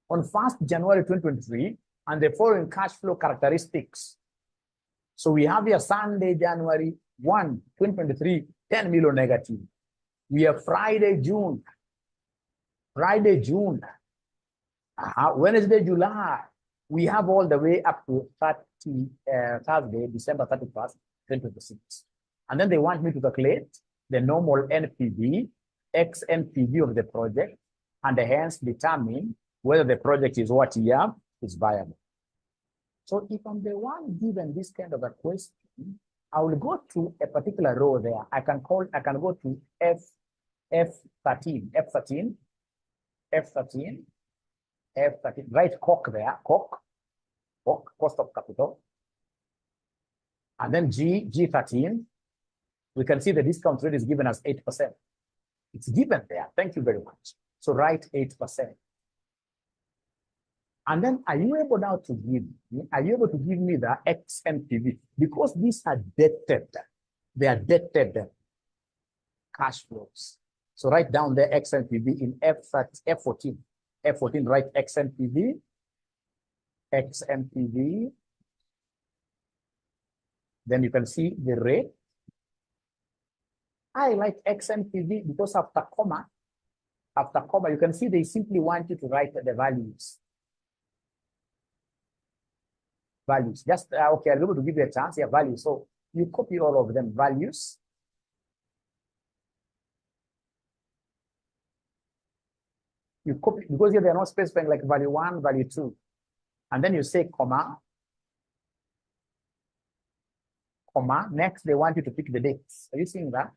on 1st January 2023 and the following cash flow characteristics. So we have here Sunday, January 1, 2023, 10 million negative. We have Friday, June. Wednesday, July. We have all the way up to Thursday, December 31st, 2026. And then they want me to calculate the normal NPV, XNPV of the project, and hence determine whether the project is what year is viable. So if I'm the one given this kind of a question, I will go to a particular row there. I can go to F13, write COC there, COC, cost of capital. And then G13, we can see the discount rate is given as 8%. It's given there. Thank you very much. So write 8%. And then are you able now to give me the XNPV? Because these are dated. They are dated cash flows. So write down the XNPV in F14. F14, write XNPV. Then you can see the rate. I like XNPV because after comma, you can see they simply want you to write the values. Just, okay, I'll be able to give you a chance here, values. So you copy all of them, values. You copy, because here they are not specifying like value 1, value 2. And then you say comma. Next, they want you to pick the dates. Are you seeing that?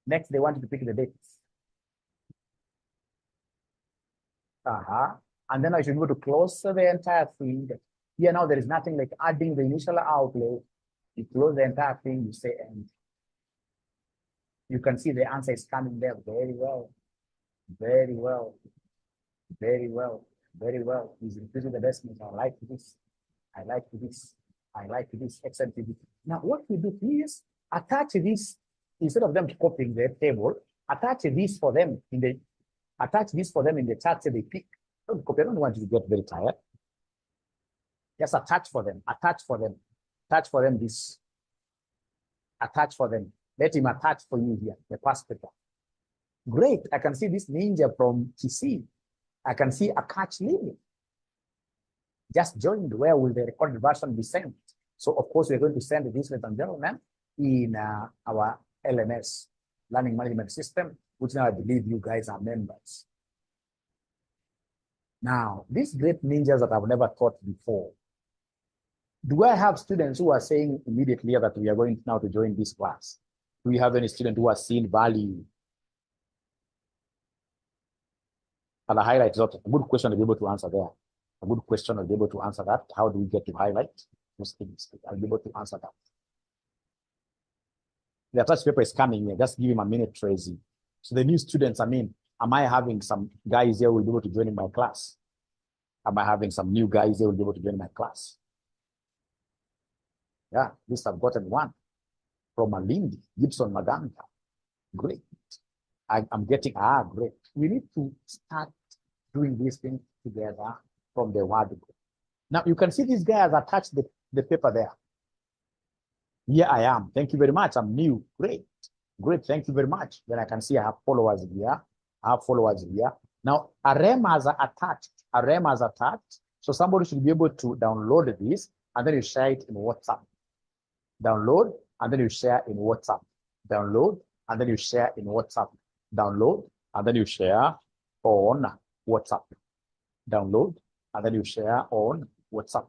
Next, they want you to pick the dates. And then I should be able to close the entire thing. Here now there is nothing like adding the initial outlay. You close the entire thing, you say end. You can see the answer is coming there very well. He's increasing the decimals. I like this, XNPV. Now what we do is attach this, instead of them copying the table, attach this for them in the chat so they pick. Don't copy, I don't want you to get very tired. Just attach for them. Let him attach for you here, the past paper. Great, I can see this ninja from Kisii. I can see a catch Lily. Just joined. Where will the recorded version be sent? So of course, we're going to send this, ladies and gentlemen, in our LMS, Learning Management System, which now I believe you guys are members. Now, these great ninjas that I've never taught before, do I have students who are saying immediately that we are going now to join this class? Do we have any student who has seen value? And the highlight is not a good question to be able to answer there. A good question, I'll be able to answer that. How do we get to highlight those things? I'll be able to answer that. The attached paper is coming here. Just give him a minute, Tracy. So the new students, Am I having some guys here who will be able to join in my class? Am I having some new guys here who will be able to join my class? Yeah, at least I've gotten one from Malindi, Gibson Maganga. Great. I'm getting, great. We need to start doing these things together from the word group. Now, you can see this guy has attached the paper there. Here I am. Thank you very much. I'm new. Great. Great. Thank you very much. Then I can see I have followers here. I have followers here. Now, a rem has attached. A rem has attached. So somebody should be able to download this, and then you share it in WhatsApp. Download, and then you share in WhatsApp. Download, and then you share in WhatsApp. Download, and then you share on WhatsApp. Download, and then you share on WhatsApp.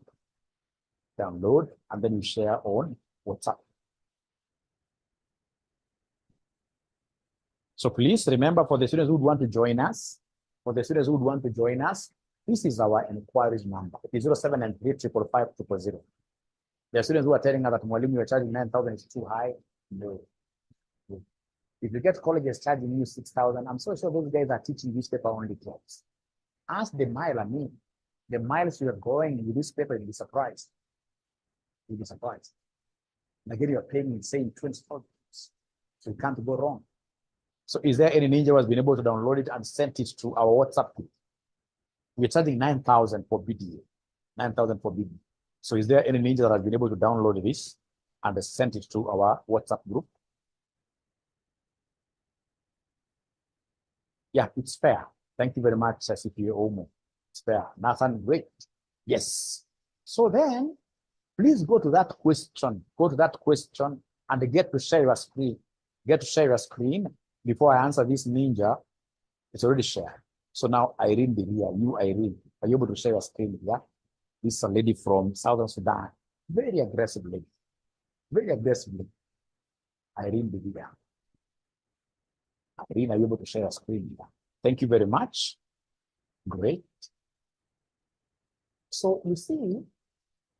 Download, and then you share on WhatsApp. So please remember, for the students who would want to join us, this is our inquiries number. It is 0793555000. There are students who are telling us that Mwalimu, you're charging 9,000 is too high. No. If you get colleges charging you 6,000, I'm so sure those guys are teaching this paper only class. Ask the mile, the miles you are going with this paper, you'll be surprised. You'll be surprised. And again, you're paying, saying 20,000. So you can't go wrong. So is there any ninja who has been able to download it and sent it to our WhatsApp group? We're charging 9,000 for BDA. 9,000 for BDA. So is there any ninja that has been able to download this and sent it to our WhatsApp group? Yeah, it's fair. Thank you very much, 𝐶PA. It's fair. Nathan, great. Yes. So then, please go to that question. Go to that question and get to share your screen. Get to share your screen. Before I answer this ninja, it's already shared. So now Irene be here. You, Irene, are you able to share your screen here? This is a lady from Southern Sudan. Very aggressively. Very aggressively. Irene be here. Irene, are you able to share your screen here? Thank you very much. Great. So you see,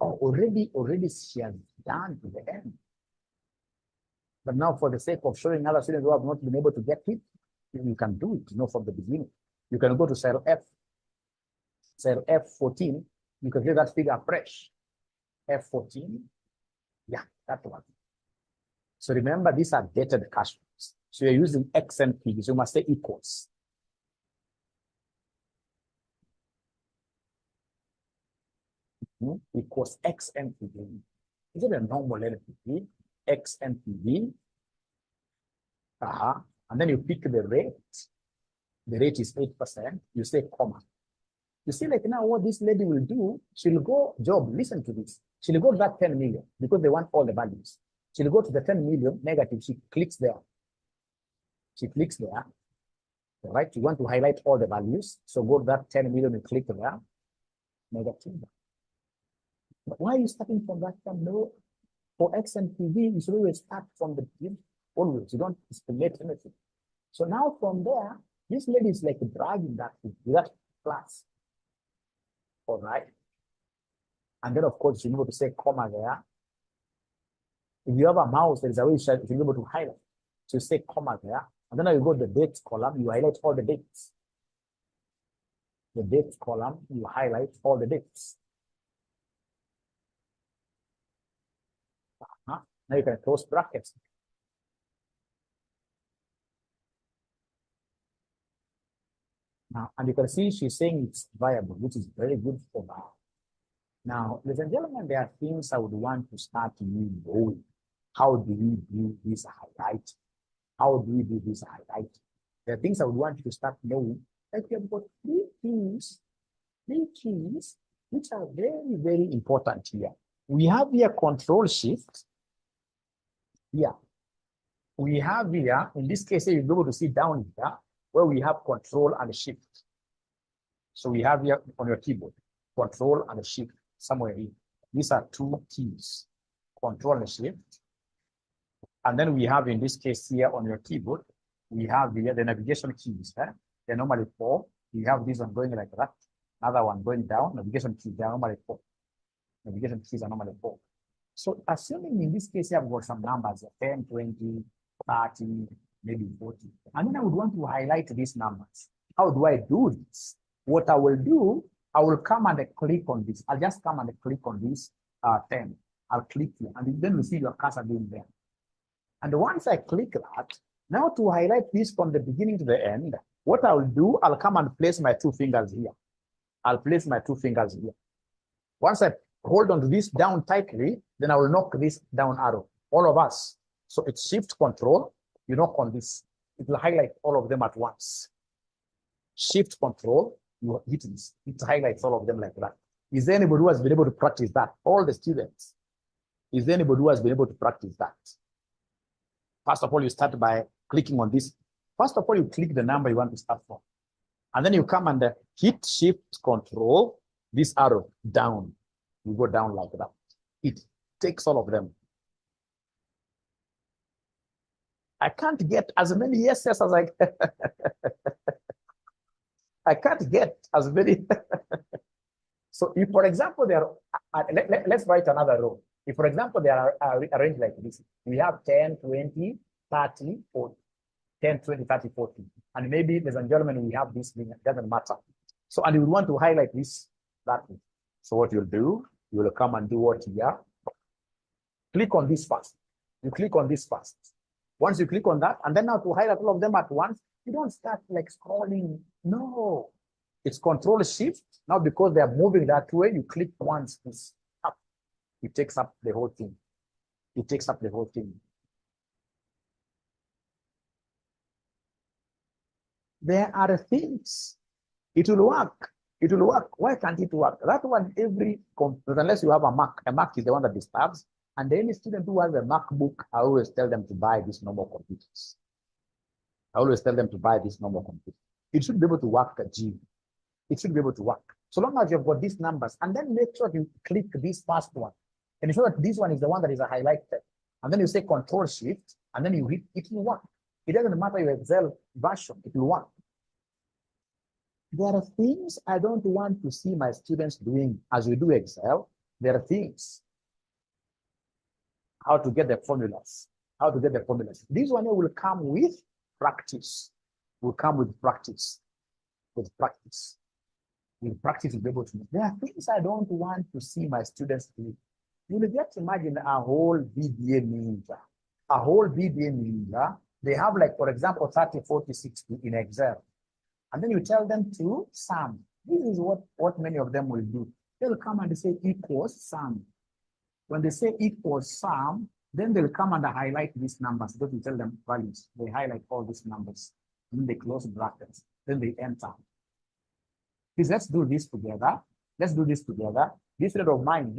already she has done to the end. But now, for the sake of showing other students who have not been able to get it, you can do it, from the beginning. You can go to cell F. Cell F14, you can get that figure fresh. F14, yeah, that one. So remember, these are dated cash flows. So you're using XNP, so you must say equals. Equals XNPV. Is it a normal NPV? XNPV. And then you pick the rate. The rate is 8%. You say comma. You see, like now, what this lady will do, she'll go, Job, listen to this. She'll go to that 10 million because they want all the values. She'll go to the 10 million negative. She clicks there. She clicks there. Right? You want to highlight all the values. So go to that 10 million and click there. Negative. But why are you starting from that one? No. For XNPV, you should always start from the beginning. Always. You don't estimate anything. So now from there, this lady is like dragging that class. All right. And then, of course, you're able to say comma there. If you have a mouse, there is a way you're able to highlight. So you say comma there. And then you go to the dates column, you highlight all the dates. The dates column, you highlight all the dates. Now you can close brackets. Now, and you can see she's saying it's viable, which is very good for her. Now, ladies and gentlemen, there are things I would want to start knowing. How do we do this highlight? How do we do this highlight? There are things I would want you to start knowing. Like we have got three keys, which are very, very important here. We have here control shift. Here. We have here, in this case, you'll be able to see down here, where we have control and shift. So we have here on your keyboard, control and shift, somewhere here. These are two keys, control and shift. And then we have, in this case here on your keyboard, we have here the navigation keys. They're normally 4. We have this one going like that. Another one going down. Navigation keys, they're normally 4. Navigation keys are normally 4. So assuming in this case, you have got some numbers, 10, 20, 30, maybe 40. And then I would want to highlight these numbers. How do I do this? What I will do, I will come and click on this. I'll just come and click on this 10. I'll click here, and then you see your cursor being there. And once I click that, now to highlight this from the beginning to the end, what I will do, I'll come and place my 2 fingers here. I'll place my 2 fingers here. Once I hold on to this down tightly, then I will knock this down arrow. All of us. So it's Shift Control. You knock on this. It will highlight all of them at once. Shift Control. You hit this. It highlights all of them like that. Is there anybody who has been able to practice that? All the students. Is there anybody who has been able to practice that? First of all, you start by clicking on this. First of all, you click the number you want to start from. And then you come and hit Shift Control, this arrow down. You go down like that. It takes all of them. I can't get as many yeses as I I can't get as many. So if, for example, there are, let's write another row. If, for example, they are arranged like this, we have 10, 20, 30, 40. 10, 20, 30, 40. And maybe, ladies and gentlemen, we have this thing, it doesn't matter. So, and you want to highlight this, that. So what you'll do, you will come and do what here. Click on this first. You click on this first. Once you click on that, and then now to highlight all of them at once, you don't start like scrolling. No, it's Control Shift. Now, because they are moving that way, you click once, it's up. It takes up the whole thing. It takes up the whole thing. There are things. It will work. It will work. Why can't it work? That one, every computer, unless you have a Mac is the one that disturbs. And any student who has a MacBook, I always tell them to buy these normal computers. I always tell them to buy this normal computer. It should be able to work at G. It should be able to work. So long as you've got these numbers, and then make sure you click this first one. And ensure that this one is the one that is highlighted. And then you say Control Shift, and then you hit, it will work. It doesn't matter your Excel version, it will work. There are things I don't want to see my students doing as we do Excel. There are things. How to get the formulas. How to get the formulas. This one will come with practice. Will come with practice. With practice. With practice, you'll be able to. There are things I don't want to see my students do. You will just imagine a whole VBA ninja. A whole VBA ninja. They have, like, for example, 30, 40, 60 in Excel. And then you tell them to sum. This is what many of them will do. They'll come and say equals sum. When they say equals sum, then they'll come and highlight these numbers. Don't you tell them values. They highlight all these numbers. Then they close brackets. Then they enter. Please, let's do this together. Let's do this together. This friend of mine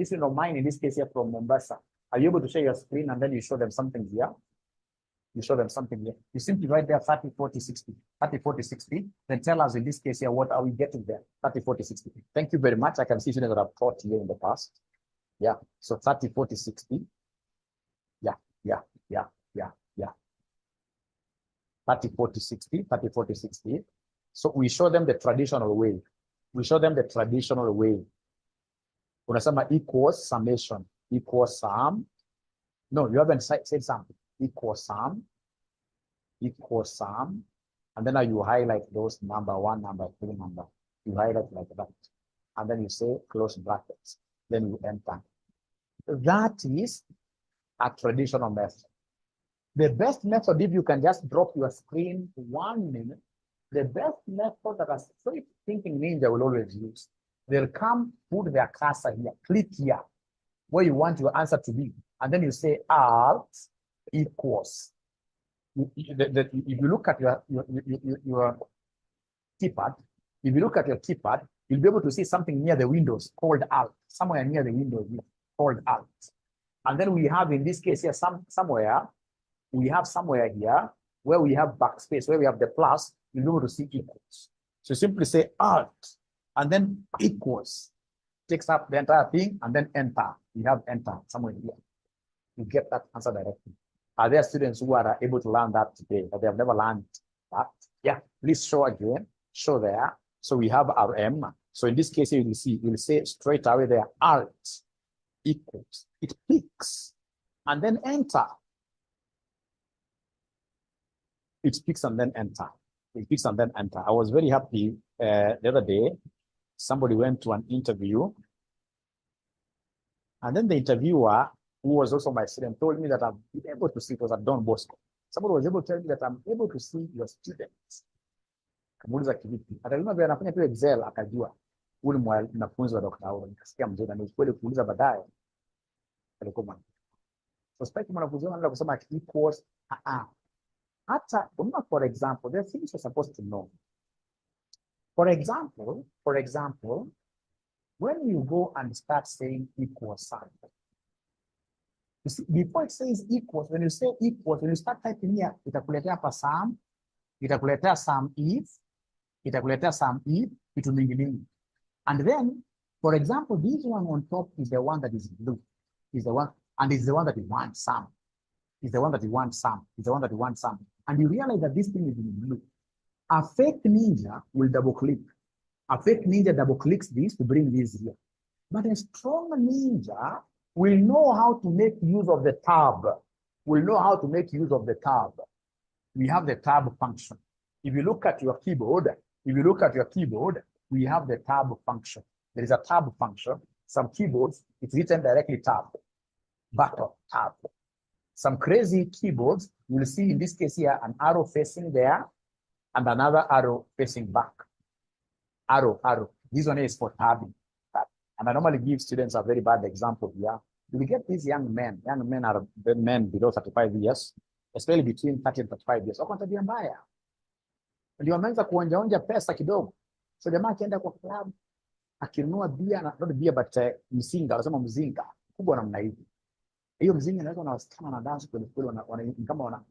in this case here from Mombasa. Are you able to share your screen and then you show them something here? You show them something here. You simply write there 30, 40, 60. 30, 40, 60. Then tell us in this case here, what are we getting there? 30, 40, 60. Thank you very much. I can see students that I've taught here in the past. Yeah. So 30, 40, 60. Yeah. 30, 40, 60. 30, 40, 60. So we show them the traditional way. We show them the traditional way. Unasema equals summation. Equals sum. No, you haven't said something. Equals sum. Equals sum. And then now you highlight those number 1, number 2, number. You highlight like that. And then you say close brackets. Then you enter. That is a traditional method. The best method, if you can just drop your screen 1 minute, the best method that a straight thinking ninja will always use. They'll come, put their cursor here, click here, where you want your answer to be. And then you say Alt equals. If you look at your keypad, if you look at your keypad, you'll be able to see something near the windows called Alt, somewhere near the windows called Alt. And then we have, in this case here, somewhere here where we have backspace, where we have the plus, you'll be able to see equals. So simply say Alt and then equals. Takes up the entire thing and then enter. You have enter somewhere here. You get that answer directly. Are there students who are able to learn that today, but they have never learned that? Yeah, please show again. Show there. So we have RM. So in this case, you will see, you will say straight away there, Alt equals. It picks and then enter. it picks and then enter. It picks and then enter. I was very happy the other day. Somebody went to an interview, and then the interviewer, who was also my student, told me that I've been able to see, it was at Don Bosco. Somebody was able to tell me that I'm able to see your students. Kamuuliza kivipi? Atalima vile anafanya tu Excel akajua ule mwanafunzi wa Dr. Auro. Nikasikia mzee na ni kweli kuuliza baadaye. Alikuwa suspect mwanafunzi anaanza kusema equals hata for example, there are things you're supposed to know. For example, when you go and start saying equals something, you see, before it says equals, when you say equals, when you start typing here, itakuletea hapa sum, itakuletea sum if, vitu mingi mingi. And then, for example, this one on top is the one that is blue, is the one, and is the one that you want sum, is the one that you want sum, is the one that you want sum. And you realize that this thing is in blue. A fake ninja will double click. A fake ninja double clicks this to bring this here. But a strong ninja will know how to make use of the tab. Will know how to make use of the tab. We have the tab function. If you look at your keyboard, we have the tab function. There is a tab function. Some keyboards, it's written directly tab. Button, tab. Some crazy keyboards, you'll see in this case here, an arrow facing there, and another arrow facing back. Arrow. This one is for tabbing. And I normally give students a very bad example here. You get these young men are the men below 35 years, especially between 30 and 35 years. Wako tabia mbaya. Ndio wameanza kuonja pesa kidogo. So jamaa akienda kwa club, akinunua bia, not beer but mzinga, wanasema mzinga, kubwa namna hivi. Hiyo mzinga inaweza na wasichana na dance kweli kama wana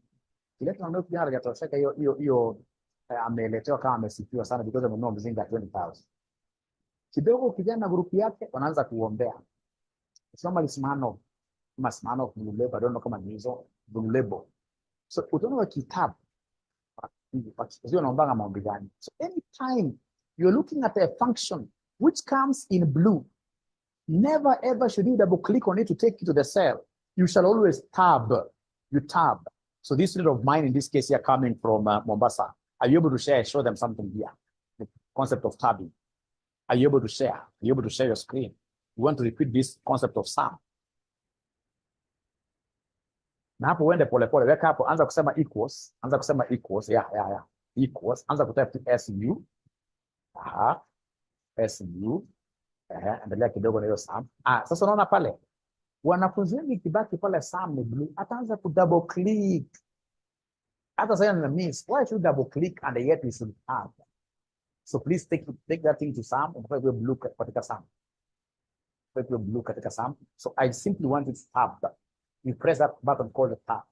kileta na ndio kijana hajatosheka hiyo ameletewa kama amesifiwa sana because amenunua mzinga 20,000. Kidogo kijana na grupu yake wanaanza kuombea. Somebody Smirnoff, Blue Label, I don't know kama ni hizo Blue Label. So utaona kitabu sio naomba maombi gani. So anytime you're looking at a function which comes in blue, never ever should you double click on it to take you to the cell. You shall always tab. You tab. So this student of mine in this case here coming from Mombasa, are you able to show them something here? The concept of tabbing. Are you able to share? Are you able to share your screen? You want to repeat this concept of sum. Na hapo uende pole pole, weka hapo, anza kusema equals, yeah. Equals, anza kutype SU. SU. Endelea kidogo na hiyo sum. Sasa unaona pale. Wanafunzi wengi kibaki pale sum ni blue, ataanza ku double click. Hata sasa na miss, why should double click and yet we should have? So please take that thing to sum and put blue katika sum. Put blue katika sum. So I simply want it tabbed. You press that button called the tab.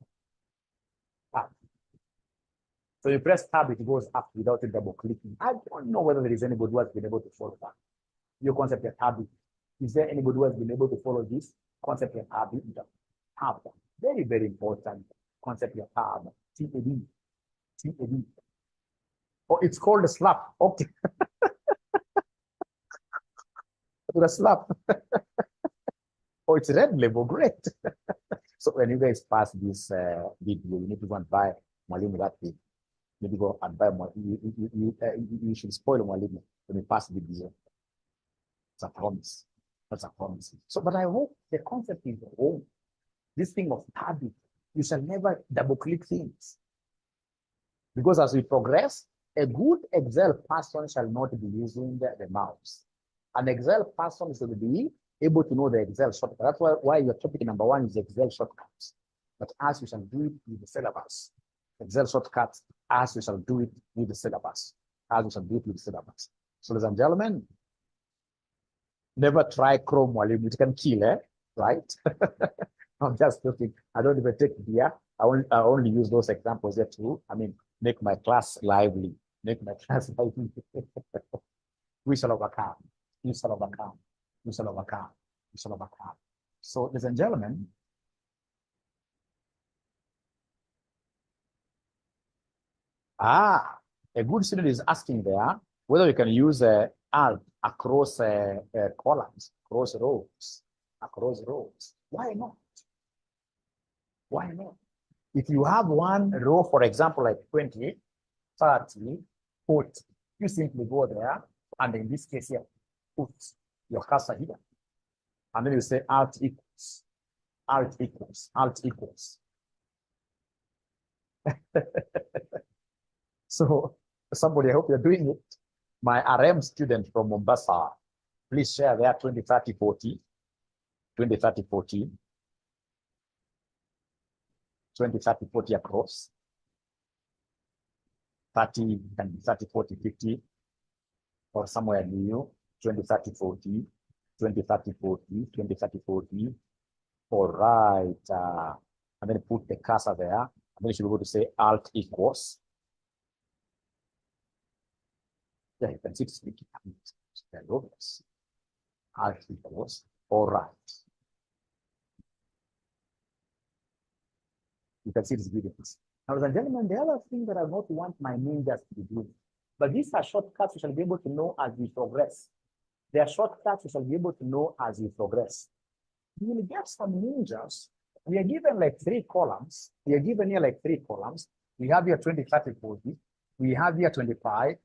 So you press tab, it goes up without it double clicking. I don't know whether there is anybody who has been able to follow that. Your concept of tabbing. Is there anybody who has been able to follow this concept of tabbing? Tab. Very, very important concept of tab. TAB. Oh, it's called a slap. Okay. The slap. Oh, it's red label. Great. So when you guys pass this video, you need to go and buy Mwalimu that thing. You need to go and buy you should spoil Mwalimu when you pass the video. It's a promise. That's a promise. So, but I hope the concept is wrong. This thing of tabbing, you shall never double click things. Because as we progress, a good Excel person shall not be using the mouse. An Excel person should be able to know the Excel shortcut. That's why your topic number 1 is Excel shortcuts. But as you shall do it with the syllabus, Excel shortcuts, as you shall do it with the syllabus, So, ladies and gentlemen, never try Chrome Mwalimu. It can kill, right? I'm just joking. I don't even take beer. I only use those examples there too. Make my class lively. We shall overcome. So, ladies and gentlemen, a good student is asking there whether we can use alt across columns, across rows. Why not? If you have one row, for example, like 20, 30, 40, you simply go there, and in this case here, put your cursor here. And then you say alt equals, alt equals, alt equals. So somebody, I hope you're doing it. My RM student from Mombasa, please share there 20, 30, 40, 20, 30, 40, 20, 30, 40 across, 30, and 30, 40, 50, or somewhere new, 20, 30, 40, 20, 30, 40, 20, 30, 40. All right. And then put the cursor there. And then you should be able to say alt equals. Yeah, you can see it's making alt equals. All right. You can see this video. Now, ladies and gentlemen, the other thing that I not want my ninjas to be doing, but these are shortcuts you shall be able to know as we progress. They are shortcuts you shall be able to know as we progress. You will get some ninjas. We are given like 3 columns. We are given here like 3 columns. We have here 20, 30, 40. We have here 25,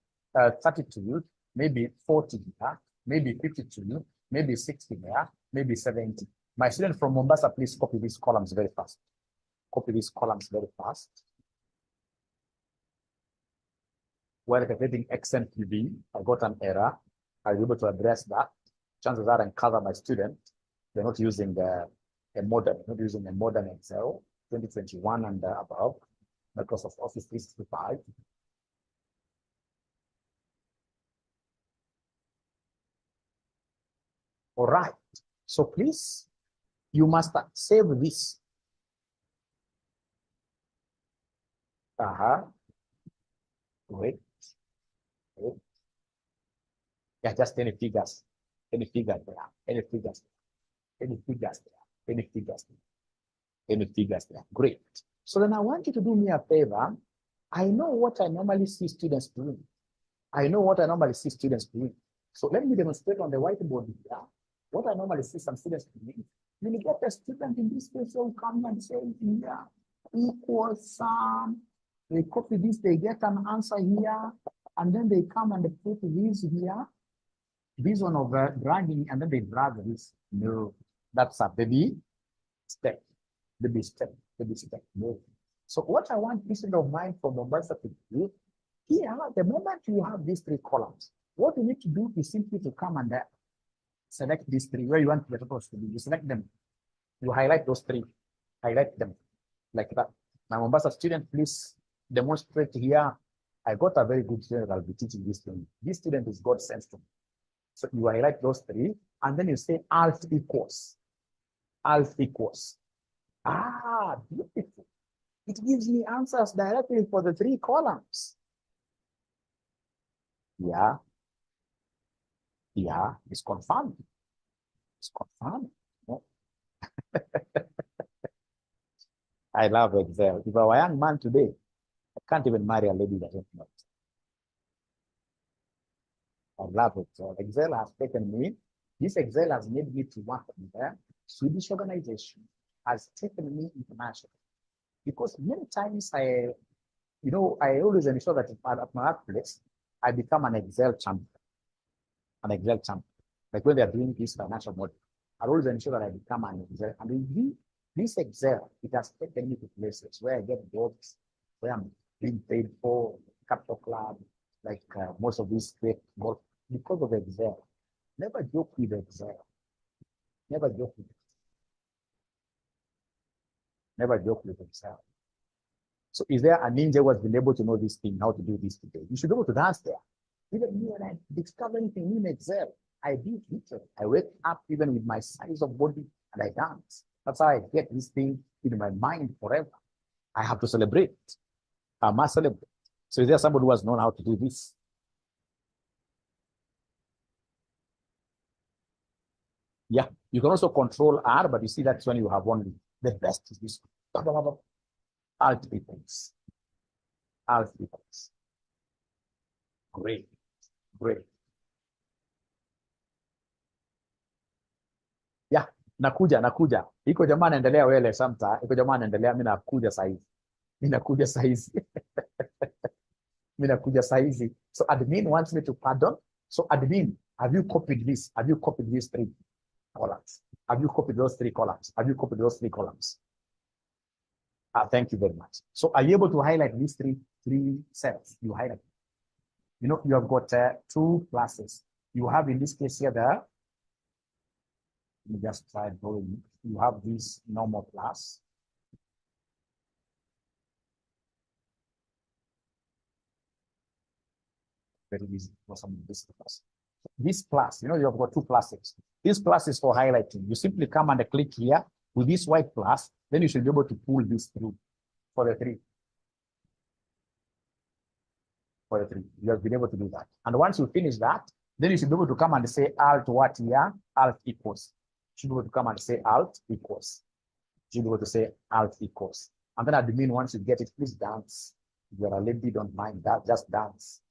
32, maybe 40 here, maybe 52, maybe 60 there, maybe 70. My student from Mombasa, please copy these columns very fast. Copy these columns very fast. While calculating 𝐿, I got an error. I'll be able to address that. Chances are I cover my student. They're not using a modern Excel 2021 and above, Microsoft Office 365. All right. So please, you must save this. Wait. Yeah, just any figures there, any figures there, any figures there. Great. So then I want you to do me a favor. I know what I normally see students doing. So let me demonstrate on the whiteboard here what I normally see some students doing. When you get a student in this case who come and say here equals sum, they copy this, they get an answer here, and then they come and they put this here. This one over dragging, and then they drag this. No, that's a baby step. No. So what I want this student of mine from Mombasa to do, here, the moment you have these 3 columns, what you need to do is simply to come and select these 3, where you want the totals to be. You select them. You highlight those 3. Highlight them like that. My Mombasa student, please demonstrate here. I got a very good student that I'll be teaching this thing. This student is God sent to me. So you highlight those 3, and then you say alt equals. Alt equals. Ah, beautiful. It gives me answers directly for the 3 columns. Yeah, it's confirmed. No? I love Excel. If I were a young man today, I can't even marry a lady that doesn't know it. I love Excel. Excel has taken me. This Excel has made me to work in the Swedish organization, has taken me international. Because many times I always ensure that at my workplace, I become an Excel champion. Like when they are doing this financial model, I always ensure that I become an Excel. And in this Excel, it has taken me to places where I get jobs, where I'm being paid for, capital club, like most of these great golf, because of Excel. Never joke with Excel. Never joke with Excel. So is there a ninja who has been able to know this thing, how to do this today? You should be able to dance there. Even me, when I discover anything in Excel, I do it. I wake up even with my size of body and I dance. That's how I get this thing in my mind forever. I have to celebrate. I must celebrate. So is there somebody who has known how to do this? Yeah, you can also control R, but you see that's when you have only the best is this. Alt equals. Great. Yeah, nakuja. Iko jamaa anaendelea wele samta, iko jamaa anaendelea, mimi nakuja sasa hivi. Minakuja saizi. Minakuja saizi. So admin wants me to pardon. So admin, have you copied this? Have you copied these 3 columns? Have you copied those 3 columns? Have you copied those 3 columns? Thank you very much. So are you able to highlight these three cells? You highlight. You know, you have got 2 classes. You have in this case here let me just try drawing. You have this normal class. Very easy for some of this class. This class, you know, you have got 2 classes. This class is for highlighting. You simply come and click here with this white class, then you should be able to pull this through for the 3. For the 3, you have been able to do that. And once you finish that, then you should be able to come and say alt what here? Alt equals. You should be able to come and say alt equals. You should be able to say alt equals. And then admin, once you get it, please dance. If you're a lady, don't mind that, just dance.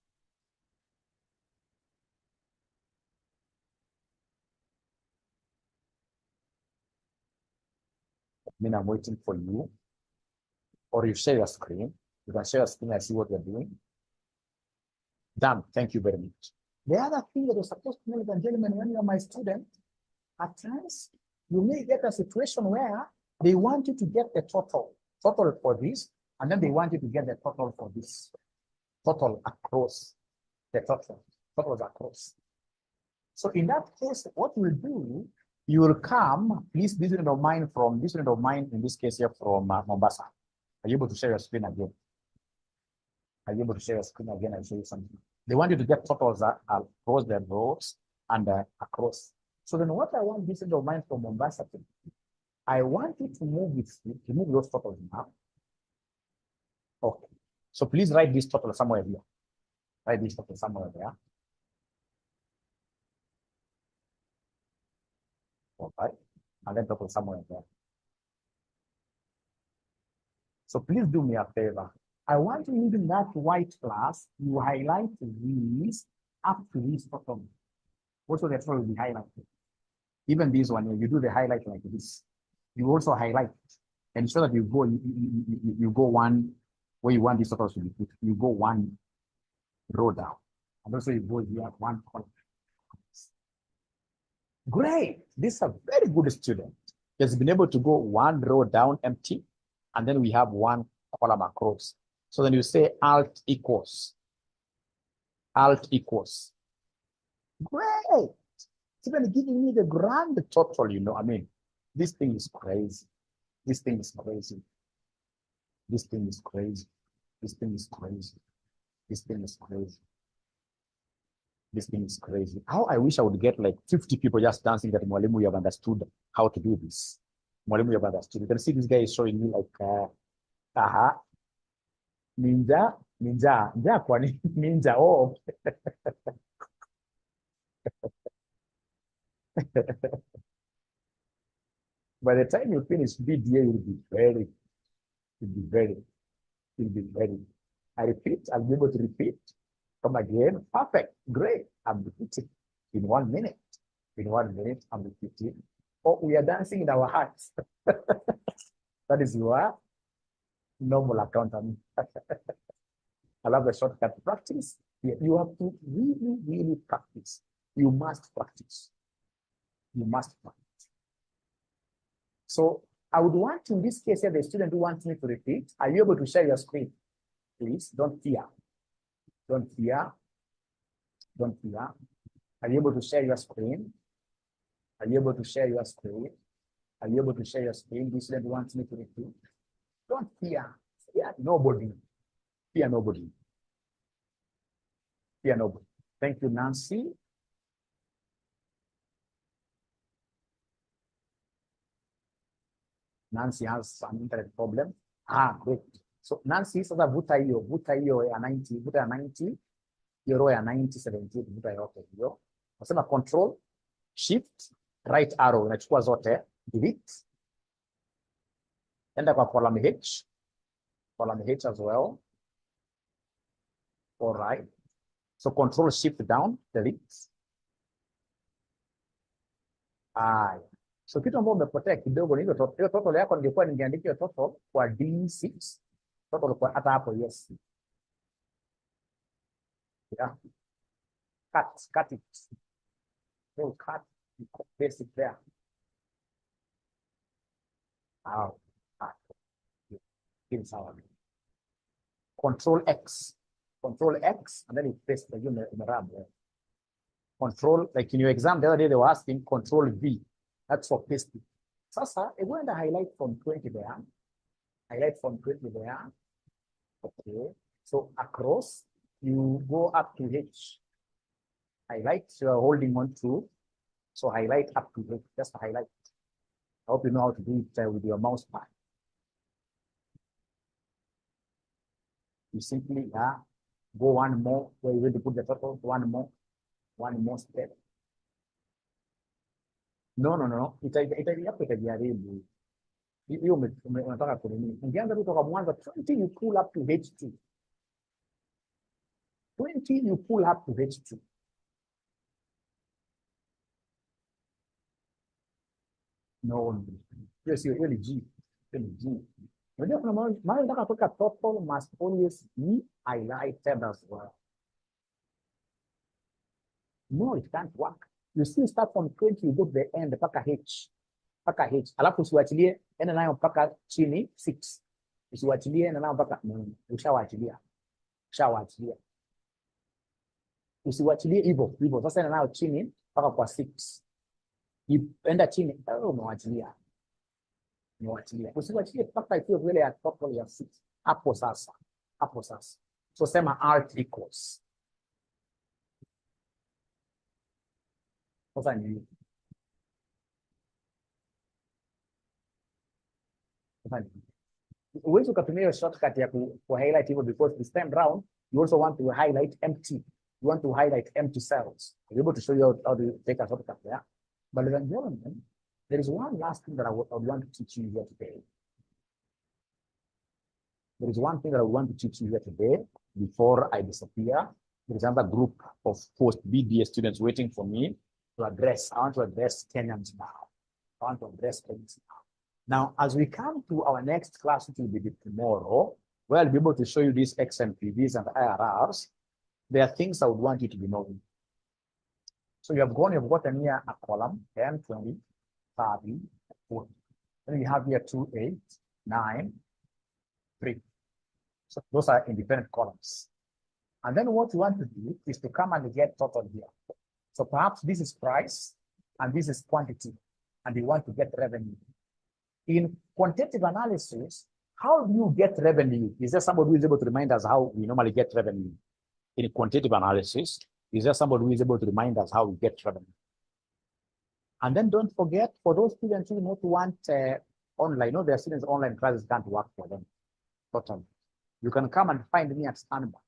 Admin, I'm waiting for you. Or you share your screen. You can share your screen and see what you're doing. Done. Thank you very much. The other thing that you're supposed to know, ladies and gentlemen, when you're my student, at times you may get a situation where they want you to get the total for this, and then they want you to get the total for this. Total across the totals across. So in that case, what we'll do, you will come, please, this student of mine from this student of mine, in this case here from Mombasa. Are you able to share your screen again? Are you able to share your screen again and show you something? They want you to get totals across the rows and across. So then what I want this student of mine from Mombasa to do, I want you to move those totals now. Okay. So please write this total somewhere here. Write this total somewhere there. Okay. And then total somewhere there. So please do me a favor. I want you using that white class, you highlight these up to this total. Also, the total will be highlighted. Even this one, you do the highlight like this. You also highlight, and so that you go one where you want this total to be put. You go 1 row down, and also you go here 1 column. Great! This is a very good student. He has been able to go 1 row down empty, and then we have 1 column across. So then you say alt equals. Alt equals. Great. It's even giving me the grand total, you know. I mean, this thing is crazy. This thing is crazy. This thing is crazy. This thing is crazy. This thing is crazy. This thing is crazy. How I wish I would get like 50 people just dancing that Mwalimu, you have understood how to do this. Mwalimu, you have understood. You can see this guy is showing me like, ninja, kwani ninja, oh. By the time you finish BDA, you'll be very. I repeat, I'll be able to repeat. Come again, perfect, great. I'm repeating in 1 minute. In 1 minute, I'm repeating. Oh, we are dancing in our hearts. That is your normal accountant. I love the shortcut practice. You have to really practice. You must practice. You must practice. So I would want, in this case, the student who wants me to repeat, are you able to share your screen? Please, don't fear. Don't fear. Don't fear. Are you able to share your screen? Are you able to share your screen? Are you able to share your screen? This student wants me to repeat. Don't fear. Fear nobody. Fear nobody. Fear nobody. Thank you, Nancy. Nancy has some internet problem. Great. So Nancy sasa vuta hiyo ya 90, vuta ya 90, hiyo row ya 90, 70, vuta yote hiyo. Nasema control, shift, right arrow, unachukua zote, delete. Enda kwa column H as well. All right. So control shift down, delete. So kitu ambacho umepotea kidogo ni hiyo total yako, ningekuwa ningeandika hiyo total kwa D6. Total kwa hata hapo, yes. Yeah. Cut it. We'll cut, paste it there. Out. Control X, and then you paste the unit in the RAM. Control, like in your exam the other day, they were asking Control V. That's for pasting. Sasa, I go and highlight from 20 there. Highlight from 20 there. Okay. So across, you go up to H. Highlight, you are holding on to. So highlight up to H. Just highlight. I hope you know how to do it with your mouse pad. You simply go one more where you going to put the total, one more step. No. Itajaribu. Hiyo unataka kunini? Ungeanza kutoka mwanzo 20 you pull up to H2. 20 you pull up to H2. No. Yes, hiyo ni G. Unajua kuna mahali nataka kuweka total must always be highlighted as well. No, it can't work. You still start from 20, you go to the end, mpaka H. Alafu usiwachilie, enda nayo mpaka chini 6. Usiwachilie, enda nayo mpaka, ushawaachilia. Usiwachilie hivyo. Sasa enda nayo chini mpaka kwa 6. Enda chini, umewachilia. Usiwachilie mpaka ikiwa vile ya total ya 6. Hapo sasa. So sema alt equals. Sasa ni uwezi ukatumia shortcut ya ku highlight hivyo, because this time round you also want to highlight empty. You want to highlight empty cells. I'm able to show you how to take a shortcut there. But ladies and gentlemen, there is one last thing that I would want to teach you here today. There is one thing that I want to teach you here today before I disappear. There is another group of post-BBA students waiting for me to address. I want to address Kenyans now. Now, as we come to our next class, which will be tomorrow, where I'll be able to show you these XMPVs and IRRs, there are things I would want you to be knowing. So you've gotten here a column, 10, 20, 30, 40. Then you have here 2, 8, 9, 3. So those are independent columns. And then what you want to do is to come and get total here. So perhaps this is price and this is quantity, and you want to get revenue. In quantitative analysis, how do you get revenue? Is there somebody who is able to remind us how we normally get revenue? In quantitative analysis, is there somebody who is able to remind us how we get revenue? And then don't forget, for those students who don't want online, there are students online classes can't work for them. Totally. You can come and find me at Standbank.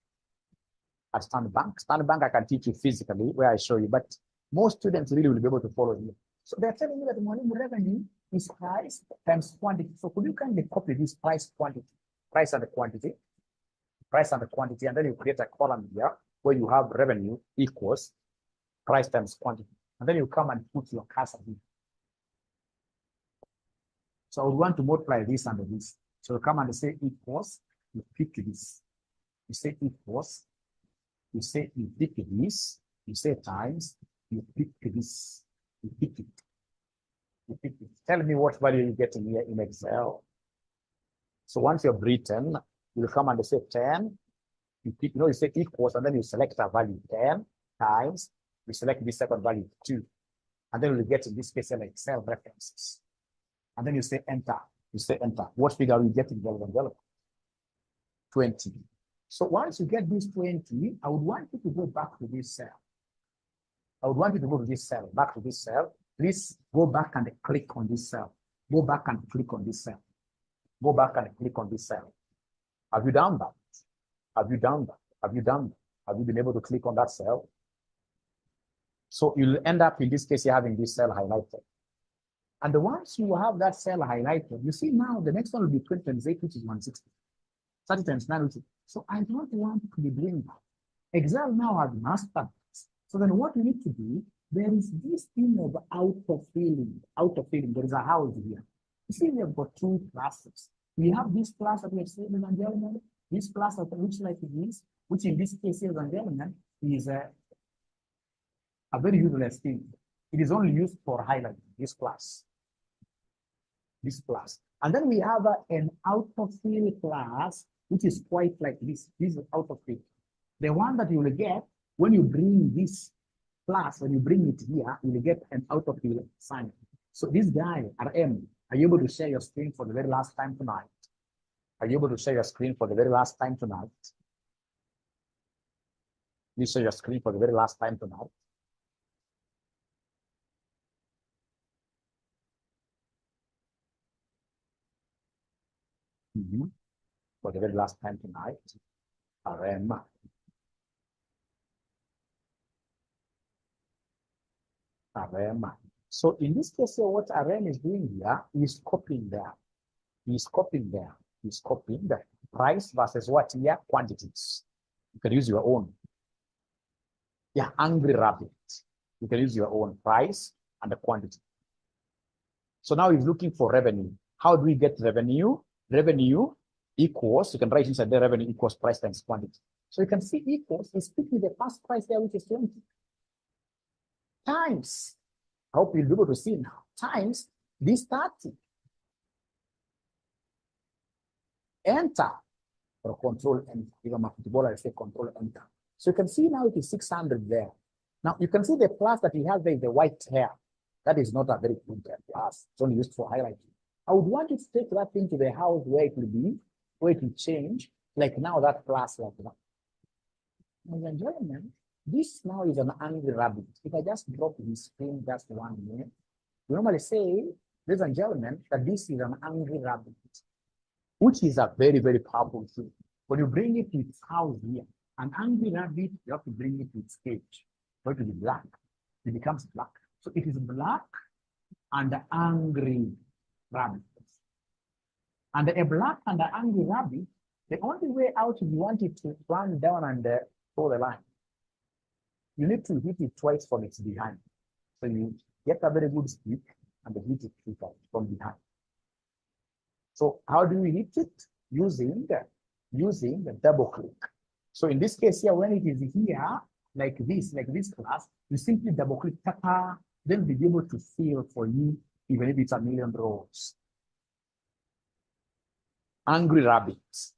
At Standbank, I can teach you physically where I show you, but most students really will be able to follow you. So they're telling me that the money revenue is price times quantity. So could you kindly copy this price and the quantity, and then you create a column here where you have revenue equals price times quantity. And then you come and put your cursor here. So I would want to multiply this and this. So you come and say equals, you pick this. You say equals, you say you pick this, you say times, you pick this, you pick it. Tell me what value you're getting here in Excel. So once you've written, you'll come and say 10, you pick, you say equals, and then you select a value 10 times, you select this second value 2. And then you'll get in this case like cell references. And then you say enter. What figure are you getting? 20. So once you get this 20, I would want you to go back to this cell. Back to this cell. Please go back and click on this cell. Have you done that? Have you been able to click on that cell? So you'll end up, in this case, you're having this cell highlighted. And once you have that cell highlighted, you see now the next one will be 20 times 8, which is 160. 30 times 9, which is, so I don't want to be doing that. Excel now has mastered this. So then what we need to do, there is this thing of autofilling. There is a house here. You see, we have got 2 classes. we have this class that we have seen in gentlemen, this class that looks like this, which in this case, ladies and gentlemen, is a very useless thing. It is only used for highlighting this class. This class. And then we have an out-of-field class, which is quite like this. This is out-of-field. The one that you will get when you bring this class, when you bring it here, you will get an out-of-field sign. So this guy, RM, are you able to share your screen for the very last time tonight? Are you able to share your screen for the very last time tonight? You share your screen for the very last time tonight. For the very last time tonight, RM. RM. So in this case here, what RM is doing here is copying there. He's copying there. He's copying the price versus what here? Quantities. You can use your own. Yeah, Angry Rabbit. You can use your own price and the quantity. So now he's looking for revenue. How do we get revenue? Revenue equals, you can write inside the revenue equals price times quantity. So you can see equals, he's picking the first price there, which is 20. Times, I hope you'll be able to see now, times this 30. Enter, or control enter. Even I say control enter. So you can see now it is 600 there. Now you can see the plus that he has there is the white hair. That is not a very good plus. It's only used for highlighting. I would want you to take that thing to the house where it will be, where it will change, like now that plus like that. Ladies and gentlemen, this now is an angry rabbit. If I just drop his screen just 1 minute, we normally say, ladies and gentlemen, that this is an angry rabbit, which is a very, very powerful thing. When you bring it to its house here, an angry rabbit, you have to bring it to its cage. For it to be black. It becomes black. So it is black and angry rabbit. And a black and an angry rabbit, the only way out if you want it to run down and throw the line, you need to hit it twice from its behind. So you get a very good stick and hit it from behind. So how do we hit it? Using the double click. So in this case here, when it is here, like this class, you simply double click, then be able to fill for you, even if it's 1,000,000 rows. Angry rabbits.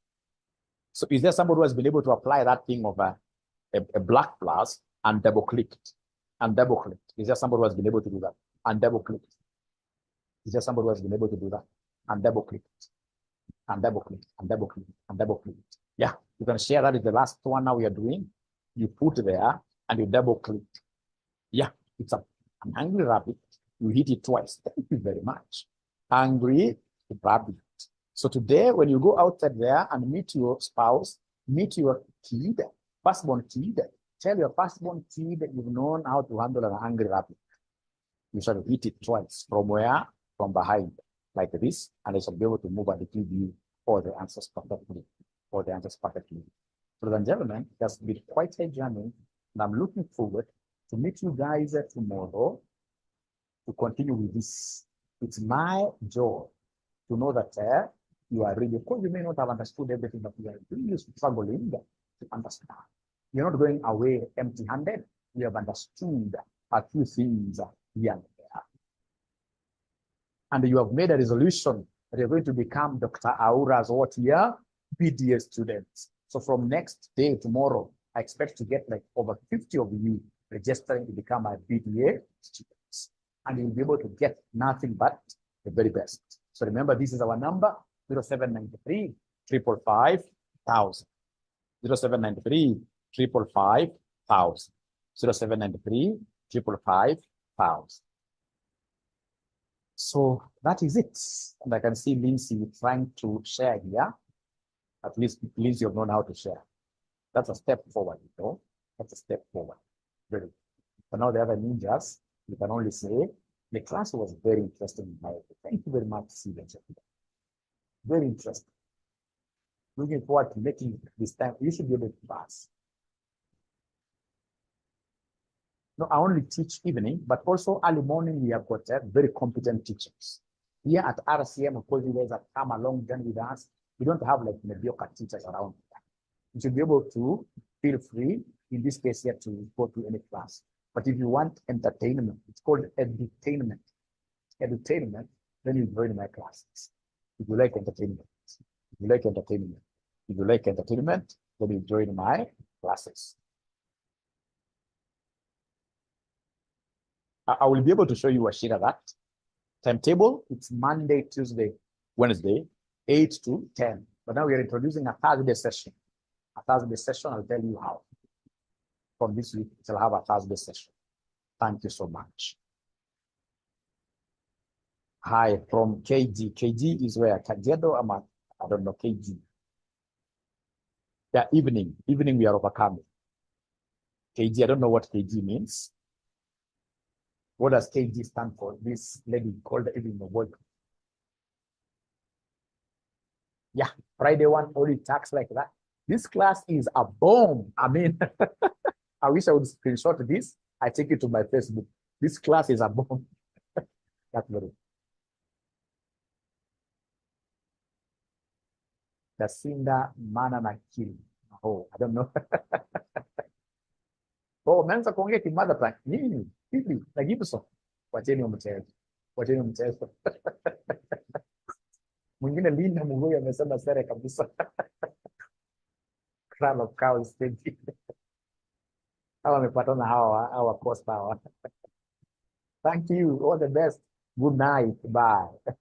So is there somebody who has been able to apply that thing of a black plus and double clicked? And double clicked. Is there somebody who has been able to do that? And double clicked. Is there somebody who has been able to do that? And double clicked. And double clicked. And double clicked. And double clicked. Yeah, you can share that is the last one now we are doing. You put there and you double click. Yeah, it's an angry rabbit. You hit it twice. Thank you very much. Angry rabbit. So today, when you go outside there and meet your spouse, meet your kid, firstborn kid, tell your firstborn kid that you've known how to handle an angry rabbit. You shall hit it twice. From where? From behind, like this, and they shall be able to move and give you all the answers perfectly. All the answers perfectly. Ladies and gentlemen, it has been quite a journey, and I'm looking forward to meet you guys tomorrow to continue with this. It's my joy to know that you are really, because you may not have understood everything, but you are really struggling to understand. You're not going away empty-handed. You have understood a few things here and there. And you have made a resolution that you're going to become Dr. Aura's what here? BDA students. So from next day, tomorrow, I expect to get like over 50 of you registering to become my BDA students. And you'll be able to get nothing but the very best. So remember, this is our number, 0793 555 1000. 0793 555 1000. 0793 555 1000. So that is it. And I can see Lindsay trying to share here. At least Lindsay have known how to share. That's a step forward, you know. That's a step forward. Really. But now the other ninjas, you can only say, the class was very interesting in my opinion. Thank you very much, Stephen. Very interesting. Looking forward to making this time. You should be able to pass. No, I only teach evening, but also early morning we have got very competent teachers. Here at RCM, of course, you guys have come along journey with us. We don't have like mediocre teachers around. You should be able to feel free, in this case here, to go to any class. But if you want entertainment, it's called edutainment. Edutainment, then you join my classes. If you like entertainment, if you like entertainment, if you like entertainment, then you join my classes. I will be able to show you a sheet of that. Timetable, it's Monday, Tuesday, Wednesday, 8 to 10. But now we are introducing a Thursday session. A Thursday session, I'll tell you how. From this week, we'll have a Thursday session. Thank you so much. Hi, from KG. KG is where? Kajedo, I don't know, KG. Yeah, evening. Evening, we are overcoming. KG, I don't know what KG means. What does KG stand for? This lady called the evening of work. Yeah, Friday one only talks like that. This class is a bomb. I mean, I wish I would screenshot this. I take it to my Facebook. This class is a bomb. That's very. Dasinda Mana na Kili. Oh, I don't know. Oh, umeanza kuongea kimada pa nini? Hivi na Gibson. Wacheni mchezo. Wacheni mchezo. Mwingine Linda Mugoya amesema sare kabisa. Crown of Cows stage. Hawa wamepatana hawa Costa hawa. Thank you. All the best. Good night. Bye.